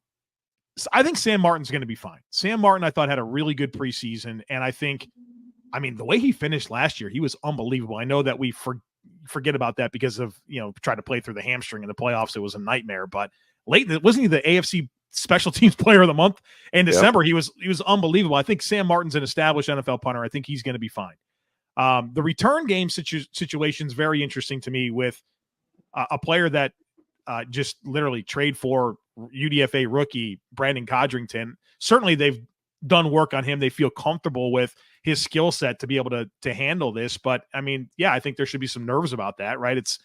I think Sam Martin's going to be fine. Sam Martin, I thought, had a really good preseason, and I mean, the way he finished last year, he was unbelievable. I know that we forget about that because of, trying to play through the hamstring in the playoffs. It was a nightmare, but wasn't he the AFC Special Teams Player of the Month in December? Yep. He was unbelievable. I think Sam Martin's an established NFL punter. I think he's going to be fine. The return game situation is very interesting to me with a player that just literally trade for UDFA rookie Brandon Codrington. Certainly they've done work on him. They feel comfortable with his skill set to be able to handle this. But I mean, I think there should be some nerves about that, right? It's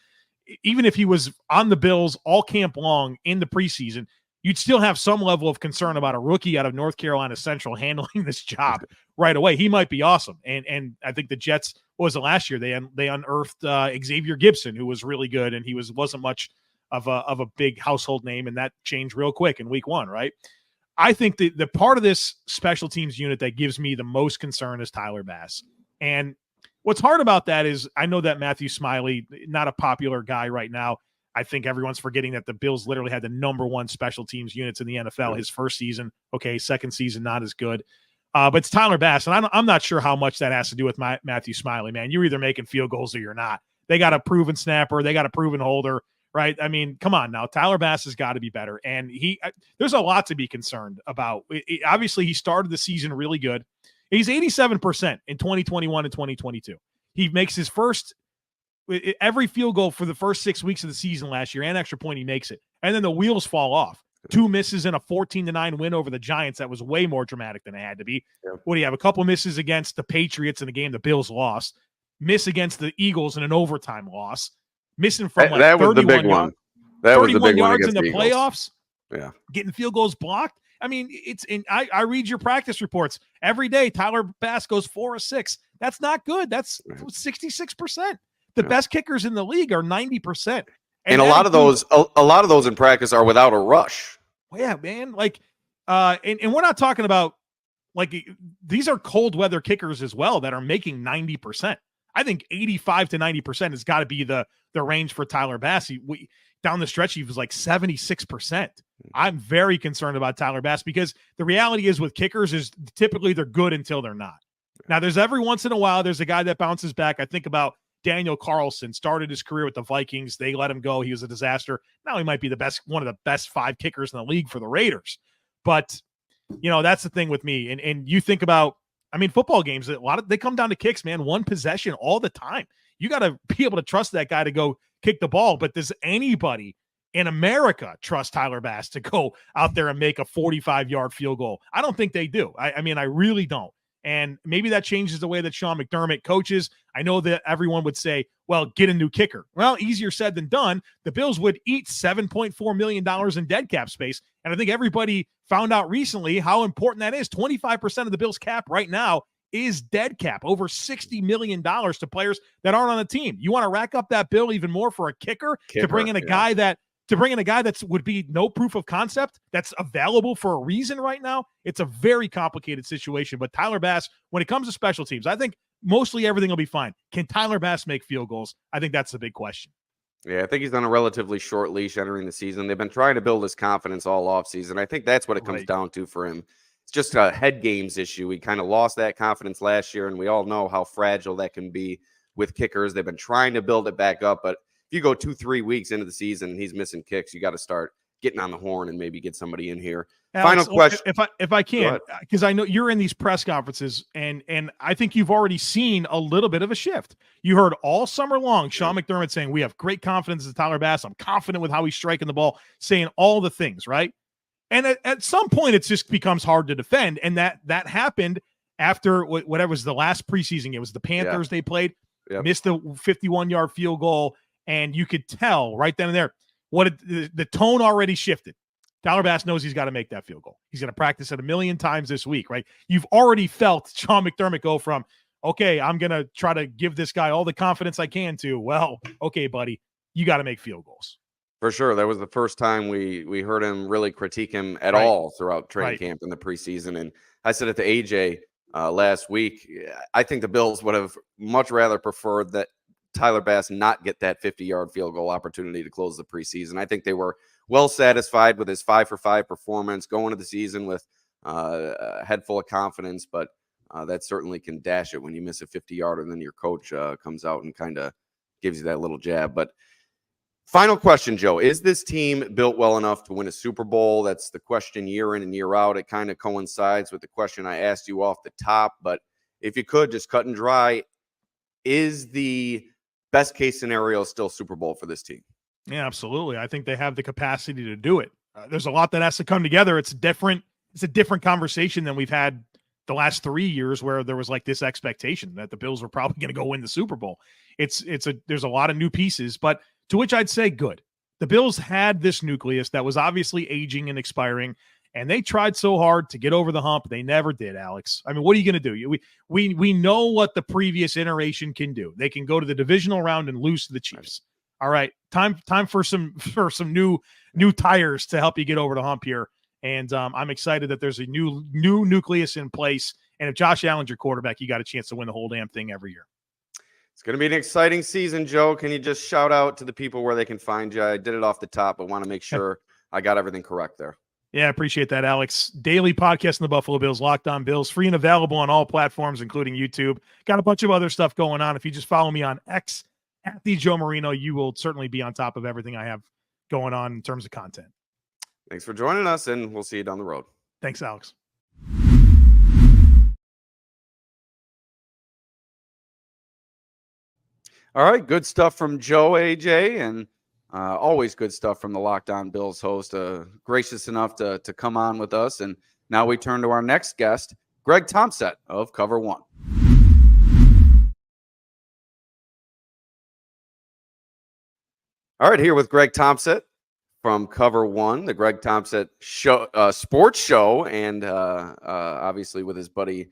even if he was on the Bills all camp long in the preseason, you'd still have some level of concern about a rookie out of North Carolina Central handling this job right away. He might be awesome. And I think the Jets, what was it last year? They unearthed Xavier Gibson, who was really good. And he wasn't much of a big household name. And that changed real quick in week 1, right? I think the part of this special teams unit that gives me the most concern is Tyler Bass. And what's hard about that is I know that Matthew Smiley, not a popular guy right now. I think everyone's forgetting that the Bills literally had the number 1 special teams units in the NFL his first season. Okay, second season, not as good. But it's Tyler Bass, and I'm not sure how much that has to do with Matthew Smiley, man. You're either making field goals or you're not. They got a proven snapper. They got a proven holder, right? I mean, come on now. Tyler Bass has got to be better, and there's a lot to be concerned about. Obviously, he started the season really good. He's 87% in 2021 and 2022. He makes his first – every field goal for the first 6 weeks of the season last year and extra point, he makes it. And then the wheels fall off. 2 misses in a 14-9 win over the Giants. That was way more dramatic than it had to be. Yeah. What do you have? A couple misses against the Patriots in the game the Bills lost. Miss against the Eagles in an overtime loss. Missing from like that was the big one. That was the big one yards in the playoffs. Yeah. Getting field goals blocked. I mean, I read your practice reports every day. Tyler Bass goes 4 or 6. That's not good. That's 66%. The best kickers in the league are 90%. And a lot of those in practice are without a rush. Well, yeah, man. Like, and we're not talking about like these are cold weather kickers as well that are making 90%. I think 85 to 90% has got to be the range for Tyler Bass. down the stretch, he was like 76%. I'm very concerned about Tyler Bass because the reality is with kickers is typically they're good until they're not. Now, there's every once in a while, there's a guy that bounces back. I think about Daniel Carlson, started his career with the Vikings. They let him go. He was a disaster. Now he might be one of the best 5 kickers in the league for the Raiders. But, that's the thing with me. And you think about, football games, they come down to kicks, man, one possession all the time. You got to be able to trust that guy to go kick the ball. But does anybody in America trust Tyler Bass to go out there and make a 45-yard field goal? I don't think they do. I really don't. And maybe that changes the way that Sean McDermott coaches. I know that everyone would say, well, get a new kicker. Well, easier said than done. The Bills would eat $7.4 million in dead cap space. And I think everybody found out recently how important that is. 25% of the Bills cap right now is dead cap, over $60 million to players that aren't on the team. You want to rack up that bill even more for a kicker to bring in a guy that would be no proof of concept, that's available for a reason right now. It's a very complicated situation. But Tyler Bass, when it comes to special teams, I think mostly everything will be fine. Can Tyler Bass make field goals? I think that's the big question. Yeah, I think he's on a relatively short leash entering the season. They've been trying to build his confidence all offseason. I think that's what it comes down to for him. It's just a head games issue. He kind of lost that confidence last year, and we all know how fragile that can be with kickers. They've been trying to build it back up, but if you go 2-3 weeks into the season and he's missing kicks, you got to start getting on the horn and maybe get somebody in here. Alex, Final question. If I can, because I know you're in these press conferences, and I think you've already seen a little bit of a shift. You heard all summer long Sean McDermott saying, we have great confidence in Tyler Bass. I'm confident with how he's striking the ball, saying all the things, right? And at some point, it just becomes hard to defend. And that happened after whatever was the last preseason. It was the Panthers they played, missed the 51-yard field goal. And you could tell right then and there the tone already shifted. Tyler Bass knows he's got to make that field goal. He's going to practice it 1,000,000 times this week, right? You've already felt Sean McDermott go from, okay, I'm going to try to give this guy all the confidence I can to, well, okay, buddy, you got to make field goals. For sure. That was the first time we heard him really critique him at all throughout training camp in the preseason. And I said it to AJ last week. I think the Bills would have much rather preferred that Tyler Bass not get that 50-yard field goal opportunity to close the preseason. I think they were well satisfied with his 5-for-5 performance going to the season with a head full of confidence, but that certainly can dash it when you miss a 50-yarder and then your coach comes out and kind of gives you that little jab. But final question, Joe, is this team built well enough to win a Super Bowl? That's the question year in and year out. It kind of coincides with the question I asked you off the top, but if you could just cut and dry, is the best case scenario still Super Bowl for this team? Yeah, absolutely. I think they have the capacity to do it. There's a lot that has to come together. It's a different conversation than we've had the last 3 years where there was like this expectation that the Bills were probably going to go win the Super Bowl. There's a lot of new pieces, but to which I'd say good. The Bills had this nucleus that was obviously aging and expiring, and they tried so hard to get over the hump. They never did, Alex. I mean, what are you going to do? We know what the previous iteration can do. They can go to the divisional round and lose to the Chiefs. All right, time for some new tires to help you get over the hump here. And I'm excited that there's a new nucleus in place. And if Josh Allen's your quarterback, you got a chance to win the whole damn thing every year. It's going to be an exciting season, Joe. Can you just shout out to the people where they can find you? I did it off the top, but want to make sure I got everything correct there. Yeah, I appreciate that, Alex. Daily podcast in the Buffalo Bills, Locked On Bills, free and available on all platforms, including YouTube. Got a bunch of other stuff going on. If you just follow me on X at the Joe Marino, you will certainly be on top of everything I have going on in terms of content. Thanks for joining us, and we'll see you down the road. Thanks, Alex. All right, good stuff from Joe, AJ, and always good stuff from the Locked On Bills host, gracious enough to come on with us. And now we turn to our next guest, Greg Tompsett of Cover One. All right, here with Greg Tompsett from Cover One, the Greg Tompsett show, sports show, and obviously with his buddy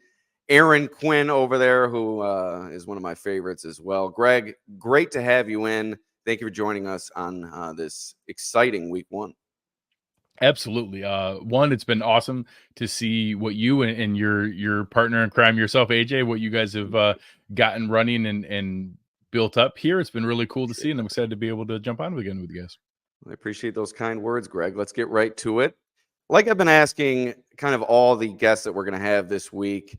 Aaron Quinn over there, who is one of my favorites as well. Greg, great to have you in. Thank you for joining us on this exciting week one. Absolutely. One, it's been awesome to see what you and your partner in crime yourself, AJ, what you guys have gotten running and built up here. It's been really cool to see, and I'm excited to be able to jump on again with you guys. I appreciate those kind words, Greg. Let's get right to it. Like I've been asking kind of all the guests that we're going to have this week,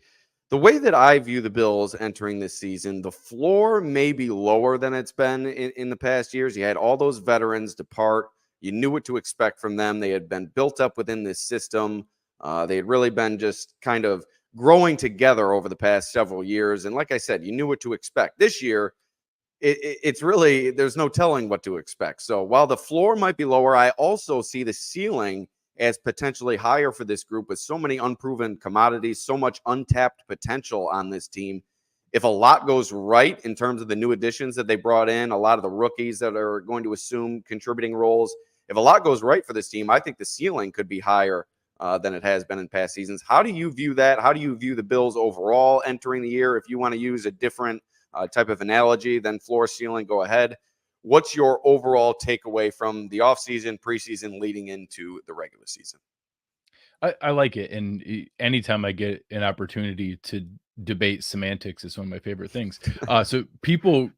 the way that I view the Bills entering this season, the floor may be lower than it's been in the past years. You had all those veterans depart. You knew what to expect from them. They had been built up within this system. They had really been just kind of growing together over the past several years. And like I said, you knew what to expect. This year, it's really, there's no telling what to expect. So while the floor might be lower, I also see the ceiling as potentially higher for this group with so many unproven commodities, so much untapped potential on this team. If a lot goes right in terms of the new additions that they brought in, a lot of the rookies that are going to assume contributing roles, if a lot goes right for this team, I think the ceiling could be higher than it has been in past seasons. How do you view that? How do you view the Bills overall entering the year? If you want to use a different type of analogy than floor ceiling, go ahead. What's your overall takeaway from the offseason, preseason, leading into the regular season? I like it. And anytime I get an opportunity to debate semantics, is one of my favorite things. So people,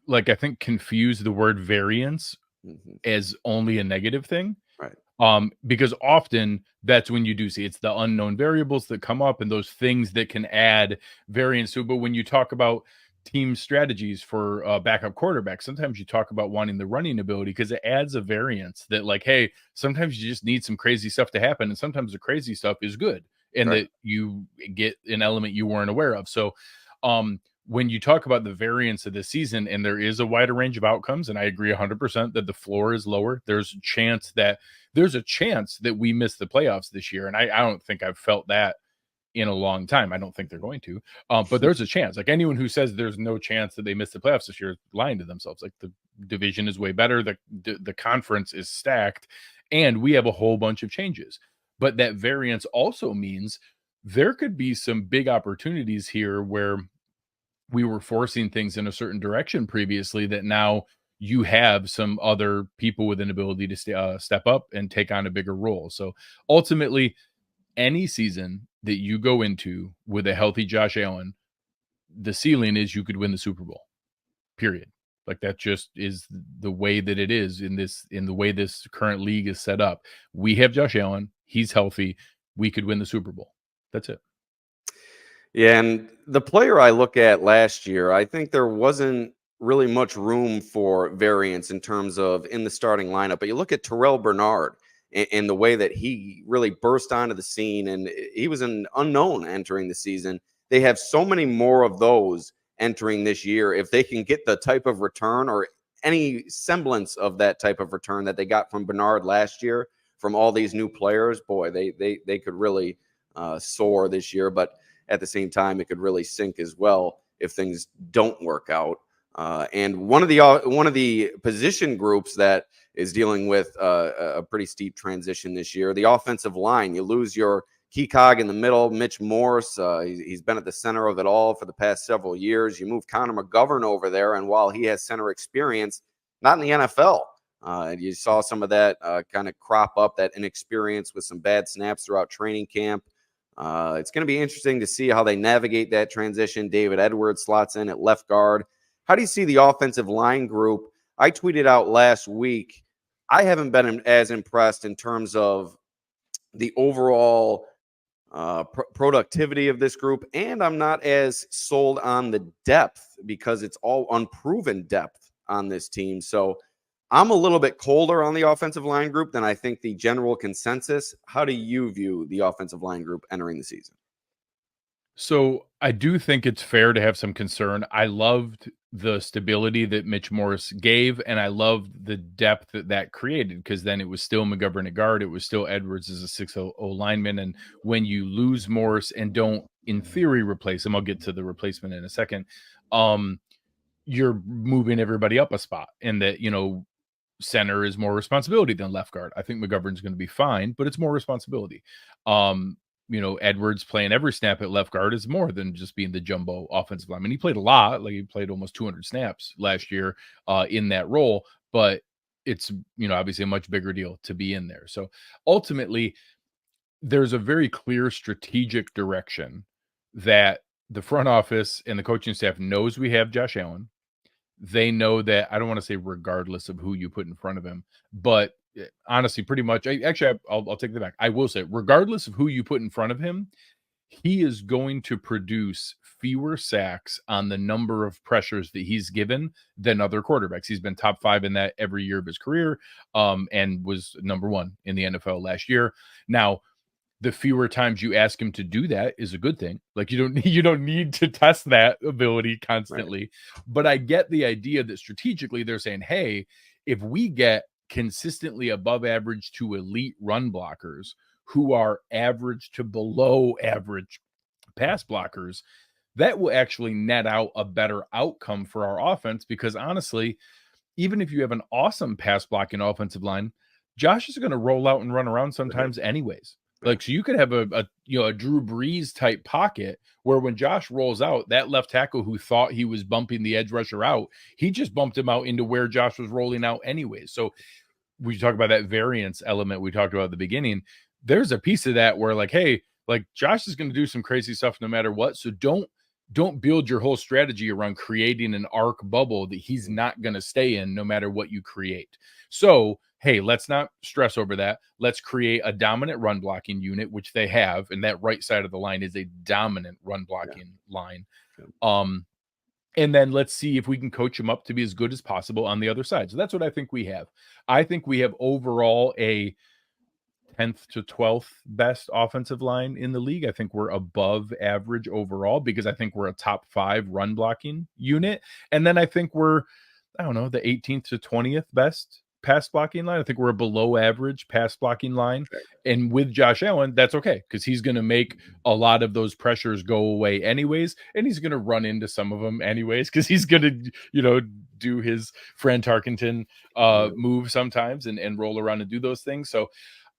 like, I think, confuse the word variance as only a negative thing. Right. Because often that's when you do see it's the unknown variables that come up and those things that can add variance to it. But when you talk about team strategies for backup quarterback, sometimes you talk about wanting the running ability because it adds a variance that, like, hey, sometimes you just need some crazy stuff to happen, and sometimes the crazy stuff is good, and Right. that you get an element you weren't aware of. So when you talk about the variance of this season, and there is a wider range of outcomes, and I agree 100% that the floor is lower, there's a chance that we miss the playoffs this year, and I don't think I've felt that in a long time. I don't think they're going to, but there's a chance. Like, anyone who says there's no chance that they miss the playoffs this year is lying to themselves. Like, the division is way better. The conference is stacked, and we have a whole bunch of changes. But that variance also means there could be some big opportunities here where we were forcing things in a certain direction previously that now you have some other people with an ability to step up and take on a bigger role. So ultimately, any season that you go into with a healthy Josh Allen, the ceiling is you could win the Super Bowl, period. Like, that just is the way that it is in the way this current league is set up. We have Josh Allen. He's healthy. We could win the Super Bowl. That's it. Yeah, and the player I look at last year, I think there wasn't really much room for variance in terms of in the starting lineup. But you look at Terrell Bernard and the way that he really burst onto the scene, and he was an unknown entering the season. They have so many more of those entering this year. If they can get the type of return or any semblance of that type of return that they got from Bernard last year from all these new players, boy, they could really soar this year. But at the same time, it could really sink as well if things don't work out. And one of the position groups that is dealing with a pretty steep transition this year, the offensive line. You lose your key cog in the middle, Mitch Morse. He's been at the center of it all for the past several years. You move Connor McGovern over there, and while he has center experience, not in the NFL. You saw some of that kind of crop up, that inexperience with some bad snaps throughout training camp. It's going to be interesting to see how they navigate that transition. David Edwards slots in at left guard. How do you see the offensive line group? I tweeted out last week, I haven't been as impressed in terms of the overall productivity of this group, and I'm not as sold on the depth because it's all unproven depth on this team. So I'm a little bit colder on the offensive line group than I think the general consensus. How do you view the offensive line group entering the season? So I do think it's fair to have some concern. I loved the stability that Mitch Morse gave, and I loved the depth that created, because then it was still McGovern at guard. It was still Edwards as a 6'0" lineman. And when you lose Morse and don't, in theory, replace him, I'll get to the replacement in a second, you're moving everybody up a spot, and that, center is more responsibility than left guard. I think McGovern's going to be fine, but it's more responsibility. Edwards playing every snap at left guard is more than just being the jumbo offensive lineman. He played a lot, like he played almost 200 snaps last year in that role, but it's, obviously a much bigger deal to be in there. So ultimately, there's a very clear strategic direction that the front office and the coaching staff knows we have Josh Allen. They know that, I don't want to say regardless of who you put in front of him, but honestly, pretty much. I'll take that back. I will say, regardless of who you put in front of him, he is going to produce fewer sacks on the number of pressures that he's given than other quarterbacks. He's been top 5 in that every year of his career, and was number 1 in the NFL last year. Now, the fewer times you ask him to do that is a good thing. Like, you don't need to test that ability constantly. Right. But I get the idea that strategically they're saying, hey, if we get consistently above average to elite run blockers who are average to below average pass blockers, that will actually net out a better outcome for our offense. Because honestly, even if you have an awesome pass blocking offensive line, Josh is going to roll out and run around sometimes anyways. Like, so you could have a Drew Brees type pocket where when Josh rolls out, that left tackle who thought he was bumping the edge rusher out, he just bumped him out into where Josh was rolling out anyways. So we talk about that variance element we talked about at the beginning. There's a piece of that where, like, hey, like, Josh is going to do some crazy stuff no matter what. So don't build your whole strategy around creating an arc bubble that he's not going to stay in no matter what you create. So, hey, let's not stress over that. Let's create a dominant run blocking unit, which they have. And that right side of the line is a dominant run blocking line. And then let's see if we can coach him up to be as good as possible on the other side. So that's what I think we have. I think we have overall a 10th to 12th best offensive line in the league. I think we're above average overall because I think we're a top 5 run blocking unit. And then I think we're, the 18th to 20th best pass blocking line. I think we're a below average pass blocking line. And with Josh Allen, that's okay because he's going to make a lot of those pressures go away anyways. And he's going to run into some of them anyways because he's going to, do his Fran Tarkenton move sometimes and roll around and do those things. So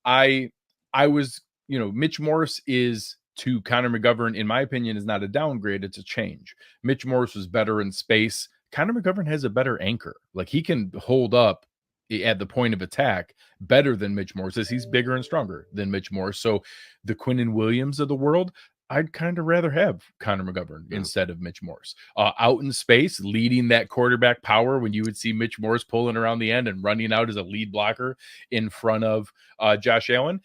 I was, Mitch Morse is to Connor McGovern, in my opinion, is not a downgrade. It's a change. Mitch Morse was better in space. Connor McGovern has a better anchor. Like, he can hold up at the point of attack better than Mitch Morse is. He's bigger and stronger than Mitch Morse. So the Quinnen Williams of the world, I'd kind of rather have Connor McGovern instead of Mitch Morse. Out in space, leading that quarterback power when you would see Mitch Morse pulling around the end and running out as a lead blocker in front of Josh Allen.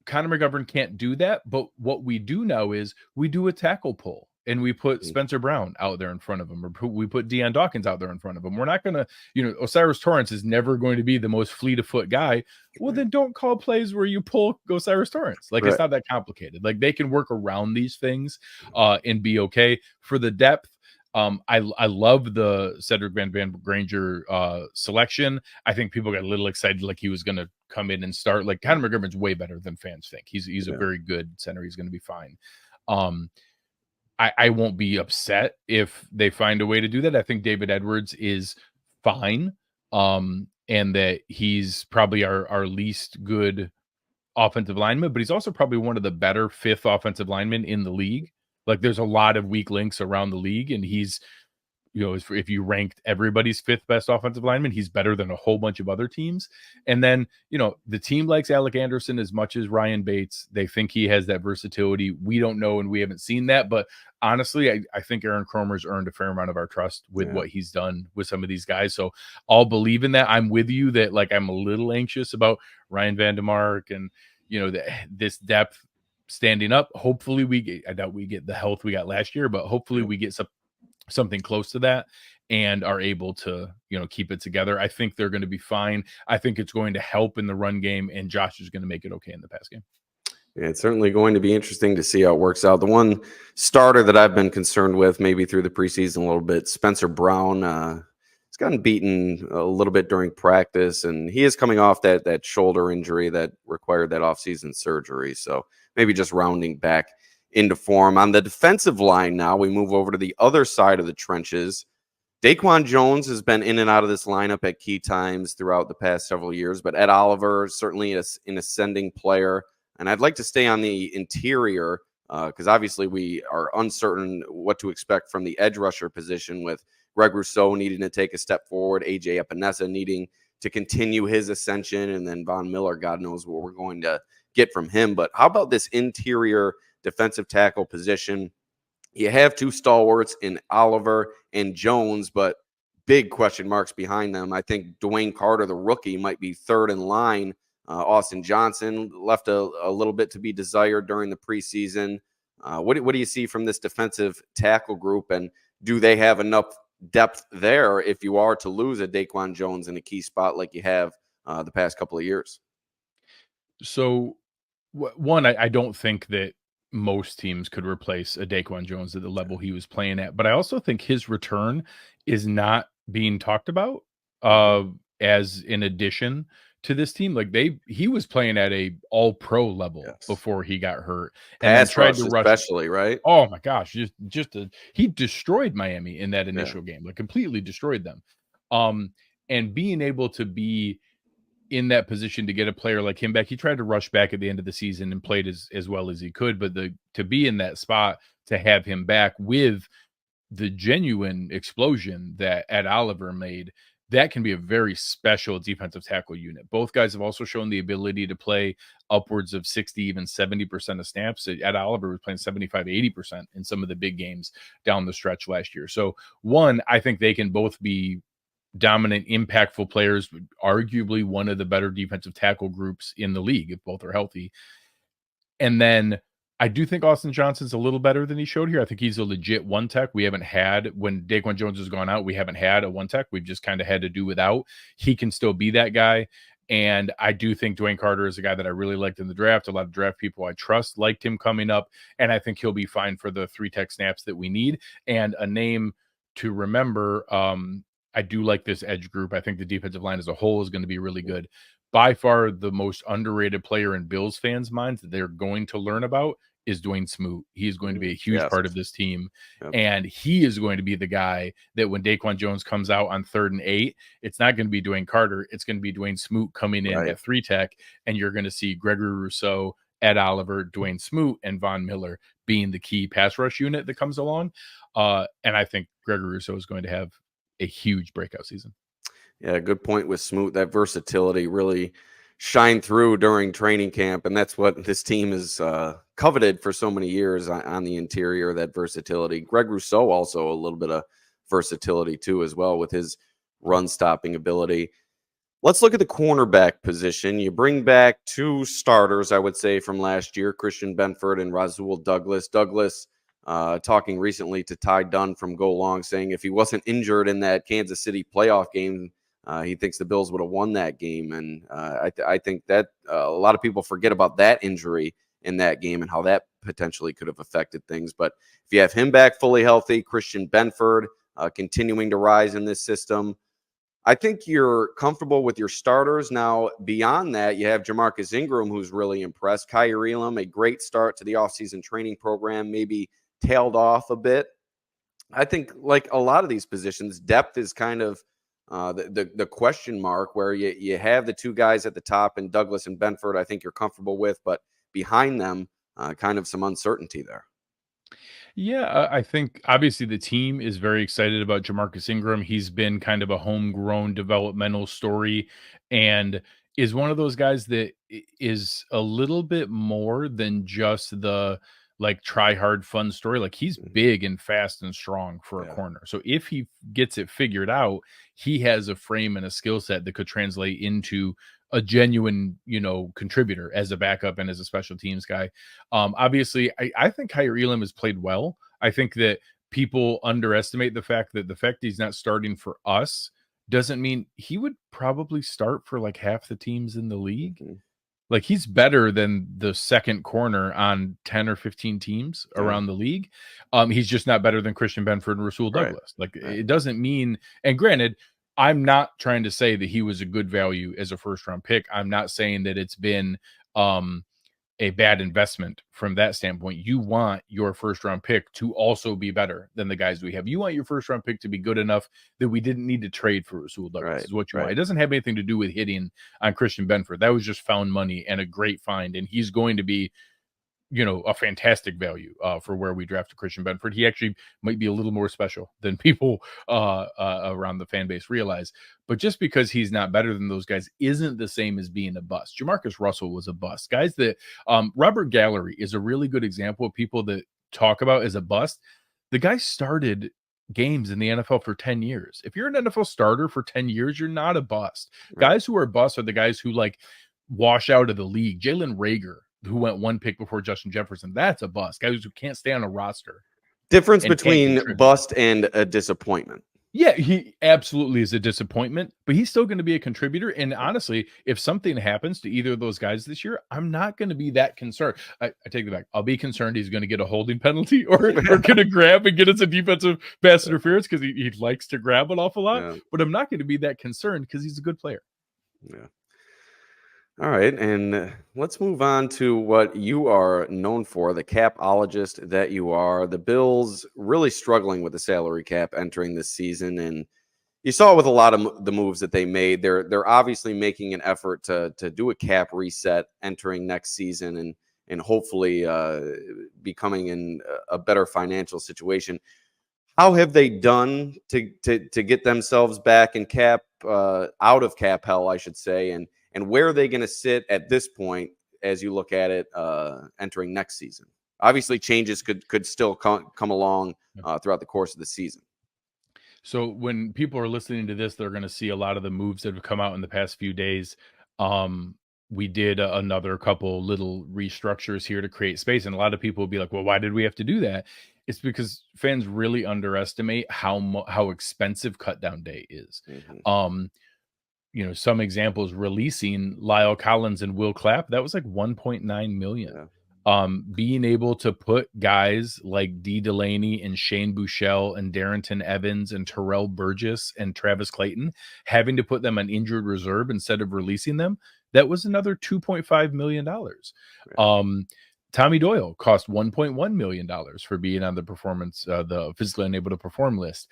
Connor McGovern can't do that, but what we do now is we do a tackle pull. And we put Spencer Brown out there in front of him, or we put Deion Dawkins out there in front of him. We're not going to, Osiris Torrance is never going to be the most fleet of foot guy. Well, then don't call plays where you pull Osiris Torrance. Like, it's not that complicated. Like, they can work around these things and be okay. For the depth, I love the Cedric Van Granger selection. I think people got a little excited like he was going to come in and start. Like, Connor McGovern's way better than fans think. He's a very good center. He's going to be fine. I won't be upset if they find a way to do that. I think David Edwards is fine, and that he's probably our least good offensive lineman, but he's also probably one of the better 5th offensive linemen in the league. Like, there's a lot of weak links around the league, and he's, if you ranked everybody's 5th best offensive lineman, he's better than a whole bunch of other teams. And then, the team likes Alec Anderson as much as Ryan Bates. They think he has that versatility. We don't know, and we haven't seen that. But honestly, I think Aaron Kromer's earned a fair amount of our trust with what he's done with some of these guys. So I'll believe in that. I'm with you that, like, I'm a little anxious about Ryan Vandemark and, this depth standing up. Hopefully I doubt we get the health we got last year, but hopefully we get something close to that and are able to, keep it together. I think they're going to be fine. I think it's going to help in the run game, and Josh is going to make it okay in the pass game. Yeah, it's certainly going to be interesting to see how it works out. The one starter that I've been concerned with, maybe through the preseason a little bit, Spencer Brown. He's gotten beaten a little bit during practice, and he is coming off that shoulder injury that required that offseason surgery. So maybe just rounding back into form. On the defensive line now, we move over to the other side of the trenches. Daquan Jones has been in and out of this lineup at key times throughout the past several years, but Ed Oliver certainly is an ascending player. And I'd like to stay on the interior because obviously we are uncertain what to expect from the edge rusher position with Greg Rousseau needing to take a step forward, AJ Epinesa needing to continue his ascension, and then Von Miller, God knows what we're going to get from him. But how about this interior defensive tackle position? You have 2 stalwarts in Oliver and Jones, but big question marks behind them. I think Dwayne Carter, the rookie, might be third in line. Austin Johnson left a little bit to be desired during the preseason. What do you see from this defensive tackle group, and do they have enough depth there if you are to lose a Daquan Jones in a key spot like you have the past couple of years? So, one, I don't think that most teams could replace a Daquan Jones at the level he was playing at, but I also think his return is not being talked about as an addition to this team. Like he was playing at a all-pro level before he got hurt, and Pass tried rush to rush, especially, right? Oh my gosh, he destroyed Miami in that initial game, like completely destroyed them. And being able to be in that position to get a player like him back, he tried to rush back at the end of the season and played as well as he could, but to be in that spot, to have him back with the genuine explosion that Ed Oliver made, that can be a very special defensive tackle unit. Both guys have also shown the ability to play upwards of 60, even 70% of snaps. Ed Oliver was playing 75, 80% in some of the big games down the stretch last year. So one, I think they can both be dominant, impactful players, arguably one of the better defensive tackle groups in the league if both are healthy. And then I do think Austin Johnson's a little better than he showed here. I think he's a legit one tech. We haven't had, when Daquan Jones has gone out, we haven't had a one tech. We've just kind of had to do without. He can still be that guy. And I do think Dwayne Carter is a guy that I really liked in the draft. A lot of draft people I trust liked him coming up. And I think he'll be fine for the 3 tech snaps that we need. And a name to remember, I do like this edge group. I think the defensive line as a whole is going to be really good. By far the most underrated player in Bills fans' minds that they're going to learn about is Dwayne Smoot. He is going to be a huge part of this team. Yep. And he is going to be the guy that when Daquan Jones comes out on 3rd and 8, it's not going to be Dwayne Carter. It's going to be Dwayne Smoot coming in at 3 tech. And you're going to see Gregory Rousseau, Ed Oliver, Dwayne Smoot, and Von Miller being the key pass rush unit that comes along. And I think Gregory Rousseau is going to have a huge breakout season. Yeah, good point with Smoot. That versatility really shined through during training camp, and that's what this team is coveted for so many years on the interior, that versatility. Greg Rousseau also a little bit of versatility too as well with his run-stopping ability. Let's look at the cornerback position. You bring back 2 starters, I would say, from last year, Christian Benford and Rasul Douglas. Douglas talking recently to Ty Dunn from Go Long, saying if he wasn't injured in that Kansas City playoff game, he thinks the Bills would have won that game. And I think that a lot of people forget about that injury in that game and how that potentially could have affected things. But if you have him back fully healthy, Christian Benford continuing to rise in this system, I think you're comfortable with your starters. Now, beyond that, you have Jamarcus Ingram, who's really impressed. Kyer Elam, a great start to the offseason training program, maybe tailed off a bit. I think like a lot of these positions, depth is kind of the question mark, where you have the 2 guys at the top, and Douglas and Benford I think you're comfortable with, but behind them, kind of some uncertainty there. Yeah, I think obviously the team is very excited about Jamarcus Ingram. He's been kind of a homegrown developmental story and is one of those guys that is a little bit more than just the like try hard fun story. Like he's big and fast and strong for a corner. So if he gets it figured out, he has a frame and a skill set that could translate into a genuine, contributor as a backup and as a special teams guy. Obviously, I think Kyer Elam has played well. I think that people underestimate the fact he's not starting for us doesn't mean he would probably start for like half the teams in the league. Like he's better than the second corner on 10 or 15 teams around the league. He's just not better than Christian Benford and Rasul Douglas. It doesn't mean, and granted, I'm not trying to say that he was a good value as a first round pick. I'm not saying that it's been a bad investment from that standpoint. You want your first round pick to also be better than the guys we have. You want your first round pick to be good enough that we didn't need to trade for Rasul Douglas is what you want. It doesn't have anything to do with hitting on Christian Benford. That was just found money and a great find. And he's going to be, a fantastic value for where we drafted Christian Benford. He actually might be a little more special than people around the fan base realize. But just because he's not better than those guys isn't the same as being a bust. Jamarcus Russell was a bust. Guys that Robert Gallery is a really good example of people that talk about as a bust. The guy started games in the NFL for 10 years. If you're an NFL starter for 10 years, you're not a bust. Right. Guys who are busts are the guys who like wash out of the league. Jalen Reagor, who went one pick before Justin Jefferson, that's a bust. Guys who can't stay on a roster. Difference and between bust and a disappointment. Yeah, he absolutely is a disappointment, but he's still going to be a contributor. And honestly, if something happens to either of those guys this year, I'm not going to be that concerned. I take it back. I'll be concerned he's going to get a holding penalty or going to grab and get us a defensive pass interference because he likes to grab an awful lot. Yeah. But I'm not going to be that concerned because he's a good player. Yeah. All right, and let's move on to what you are known for, the capologist that you are. The Bills really struggling with the salary cap entering this season, and you saw it with a lot of the moves that they made. They're obviously making an effort to do a cap reset entering next season and hopefully becoming in a better financial situation. How have they done to get themselves back in cap out of cap hell, I should say, and where are they going to sit at this point as you look at it entering next season? Obviously, changes could still come along throughout the course of the season. So when people are listening to this, they're going to see a lot of the moves that have come out in the past few days. We did another couple little restructures here to create space. And a lot of people will be like, well, why did we have to do that? It's because fans really underestimate how expensive cut down day is. Mm-hmm. Some examples, releasing Lyle Collins and Will Clapp, that was like 1.9 million. Yeah. Being able to put guys like D. Delaney and Shane Buechele and Darrington Evans and Terrell Burgess and Travis Clayton, having to put them on injured reserve instead of releasing them, that was another $2.5 million. Right. Tommy Doyle cost $1.1 million for being on the performance, the physically unable to perform list.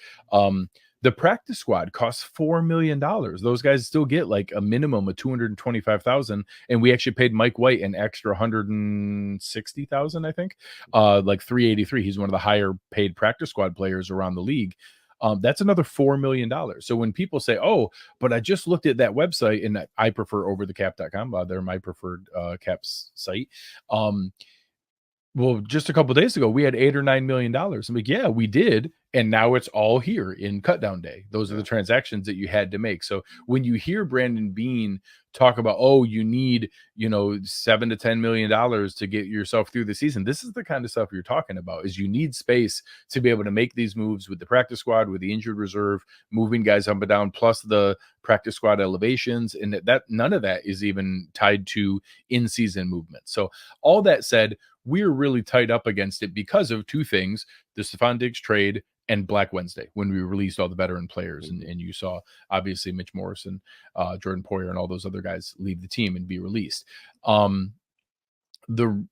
The practice squad costs $4 million. Those guys still get like a minimum of $225,000, and we actually paid Mike White an extra $160,000, I think, like $383. He's one of the higher paid practice squad players around the league. That's another $4 million. So when people say, "Oh, but I just looked at that website," and I prefer overthecap.com, they're my preferred caps site. Well, just a couple of days ago, we had $8 or $9 million. I'm like, yeah, we did. And now it's all here in cut down day. Those are the transactions that you had to make. So when you hear Brandon Beane talk about, oh, you need, $7 to $10 million to get yourself through the season, this is the kind of stuff you're talking about, is you need space to be able to make these moves with the practice squad, with the injured reserve, moving guys up and down, plus the practice squad elevations. And that none of that is even tied to in-season movement. So all that said, we're really tied up against it because of two things: the Stephon Diggs trade and Black Wednesday, when we released all the veteran players. And you saw, obviously, Mitch Morrison, Jordan Poyer, and all those other guys leave the team and be released. The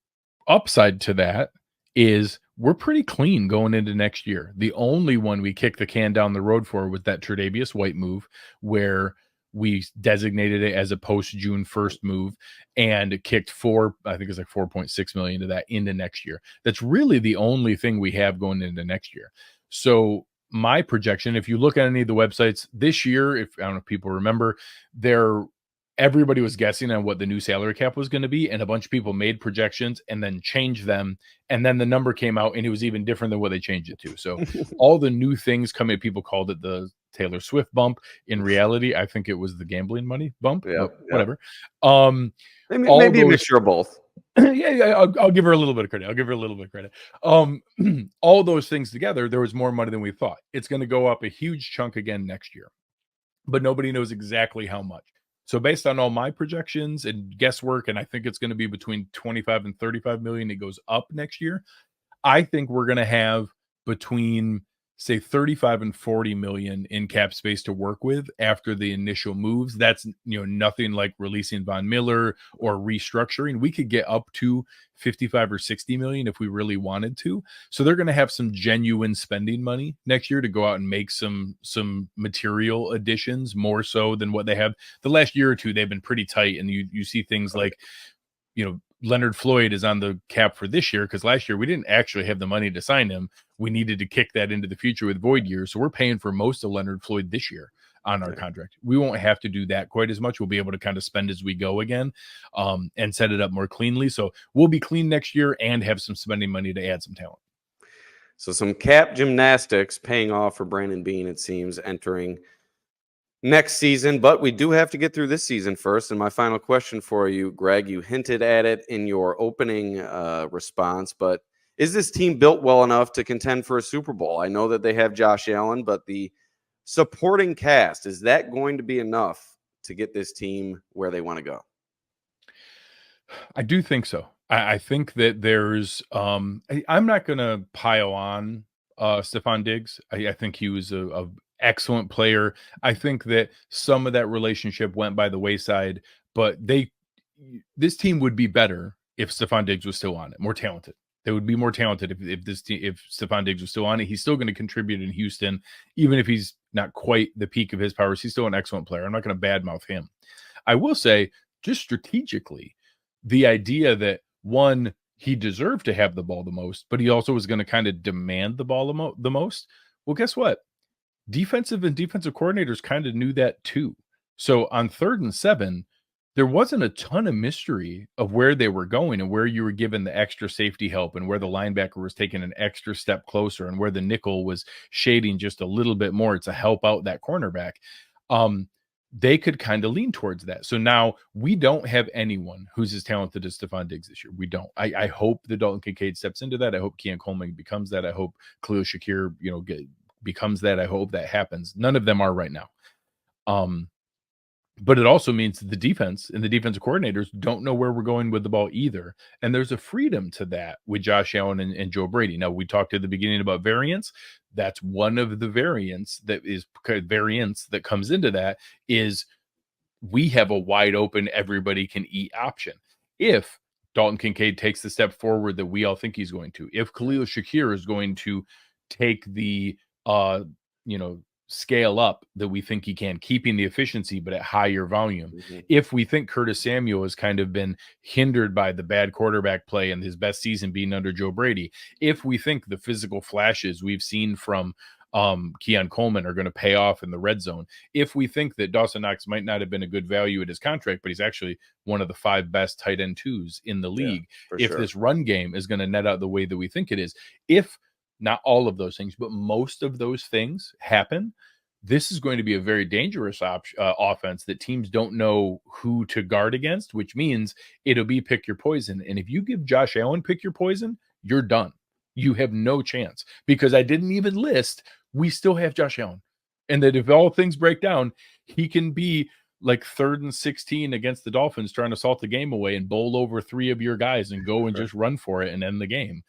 upside to that is we're pretty clean going into next year. The only one we kicked the can down the road for was that Tre'Davious White move, where we designated it as a post-June 1st move and kicked $4.6 million to that into next year. That's really the only thing we have going into next year. So my projection, if you look at any of the websites this year, I don't know if people remember, everybody was guessing on what the new salary cap was going to be, and a bunch of people made projections and then changed them, and then the number came out and it was even different than what they changed it to. So all the new things coming, people called it the Taylor Swift bump. In reality, I think it was the gambling money bump. Whatever. Maybe a mixture of both. I'll give her a little bit of credit. All those things together, there was more money than we thought. It's going to go up a huge chunk again next year, but nobody knows exactly how much. So based on all my projections and guesswork, and I think it's going to be between 25 and 35 million, it goes up next year. I think we're going to have between, say, 35 and 40 million in cap space to work with after the initial moves. That's, nothing like releasing Von Miller or restructuring. We could get up to 55 or 60 million if we really wanted to. So they're going to have some genuine spending money next year to go out and make some material additions, more so than what they have the last year or two. They've been pretty tight, and you see things like, Leonard Floyd is on the cap for this year because last year we didn't actually have the money to sign him. We needed to kick that into the future with void years. So we're paying for most of Leonard Floyd this year on our contract. We won't have to do that quite as much. We'll be able to kind of spend as we go again, and set it up more cleanly. So we'll be clean next year and have some spending money to add some talent. So some cap gymnastics paying off for Brandon Beane, it seems, entering next season. But we do have to get through this season first. And my final question for you, Greg, you hinted at it in your opening response, but is this team built well enough to contend for a Super Bowl? I know that they have Josh Allen, but the supporting cast, is that going to be enough to get this team where they want to go? I do think so. I think that there's I'm not going to pile on Stephon Diggs. I think he was a excellent player. I think that some of that relationship went by the wayside, but this team would be better if Stephon Diggs was still on it, more talented. They would be more talented if Stephon Diggs was still on it. He's still going to contribute in Houston, even if he's not quite the peak of his powers. He's still an excellent player. I'm not going to badmouth him. I will say, just strategically, the idea that one, he deserved to have the ball the most, but he also was going to kind of demand the ball the most. Well, guess what? Defensive and defensive coordinators kind of knew that too. So on 3rd and 7, there wasn't a ton of mystery of where they were going and where you were given the extra safety help and where the linebacker was taking an extra step closer and where the nickel was shading just a little bit more to help out that cornerback. They could kind of lean towards that. So now we don't have anyone who's as talented as Stephon Diggs this year. We don't. I hope that Dalton Kincaid steps into that. I hope Keon Coleman becomes that. I hope Khalil Shakir, becomes that. I hope that happens. None of them are right now. But it also means that the defense and the defensive coordinators don't know where we're going with the ball either. And there's a freedom to that with Josh Allen and Joe Brady. Now, we talked at the beginning about variance. That's one of the variants that comes into that is we have a wide open, everybody can eat option. If Dalton Kincaid takes the step forward that we all think he's going to, if Khalil Shakir is going to take the, scale up that we think he can, keeping the efficiency but at higher volume. Mm-hmm. If we think Curtis Samuel has kind of been hindered by the bad quarterback play and his best season being under Joe Brady, if we think the physical flashes we've seen from Keon Coleman are going to pay off in the red zone, if we think that Dawson Knox might not have been a good value at his contract, but he's actually one of the 5 best tight end 2s in the league, if this run game is going to net out the way that we think it is, if not all of those things, but most of those things happen, this is going to be a very dangerous offense that teams don't know who to guard against, which means it'll be pick your poison. And if you give Josh Allen pick your poison, you're done. You have no chance, because I didn't even list, we still have Josh Allen. And that if all things break down, he can be like 3rd and 16 against the Dolphins trying to salt the game away and bowl over 3 of your guys and go and just run for it and end the game.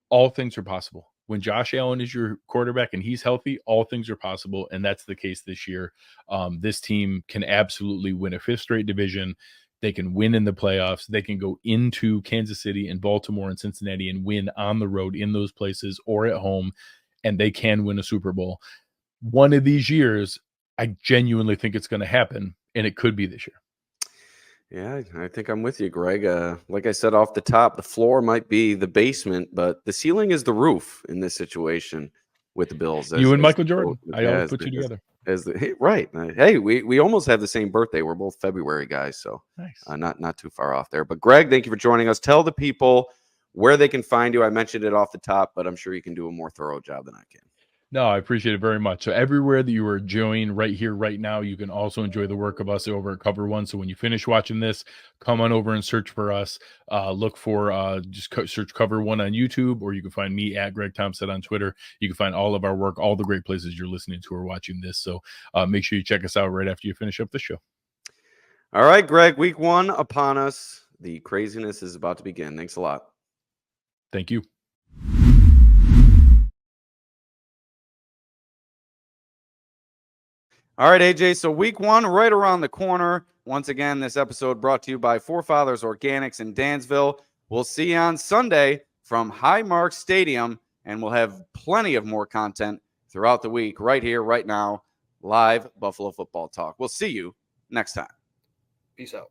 All things are possible. When Josh Allen is your quarterback and he's healthy, all things are possible. And that's the case this year. This team can absolutely win a 5th straight division. They can win in the playoffs. They can go into Kansas City and Baltimore and Cincinnati and win on the road in those places or at home. And they can win a Super Bowl. One of these years, I genuinely think it's going to happen. And it could be this year. Yeah, I think I'm with you, Greg. Like I said off the top, the floor might be the basement, but the ceiling is the roof in this situation with the Bills. You and Michael Jordan. I always put you together. Right. Hey, we almost have the same birthday. We're both February guys, so nice. Not too far off there. But Greg, thank you for joining us. Tell the people where they can find you. I mentioned it off the top, but I'm sure you can do a more thorough job than I can. No, I appreciate it very much. So everywhere that you are enjoying right here, right now, you can also enjoy the work of us over at Cover One. So when you finish watching this, come on over and search for us. Look for search Cover One on YouTube, or you can find me at Greg Tompsett on Twitter. You can find all of our work, all the great places you're listening to or watching this. So make sure you check us out right after you finish up the show. All right, Greg, week 1 upon us. The craziness is about to begin. Thanks a lot. Thank you. All right, AJ, so week 1 right around the corner. Once again, this episode brought to you by Forefathers Organics in Dansville. We'll see you on Sunday from Highmark Stadium, and we'll have plenty of more content throughout the week right here, right now, live Buffalo Football Talk. We'll see you next time. Peace out.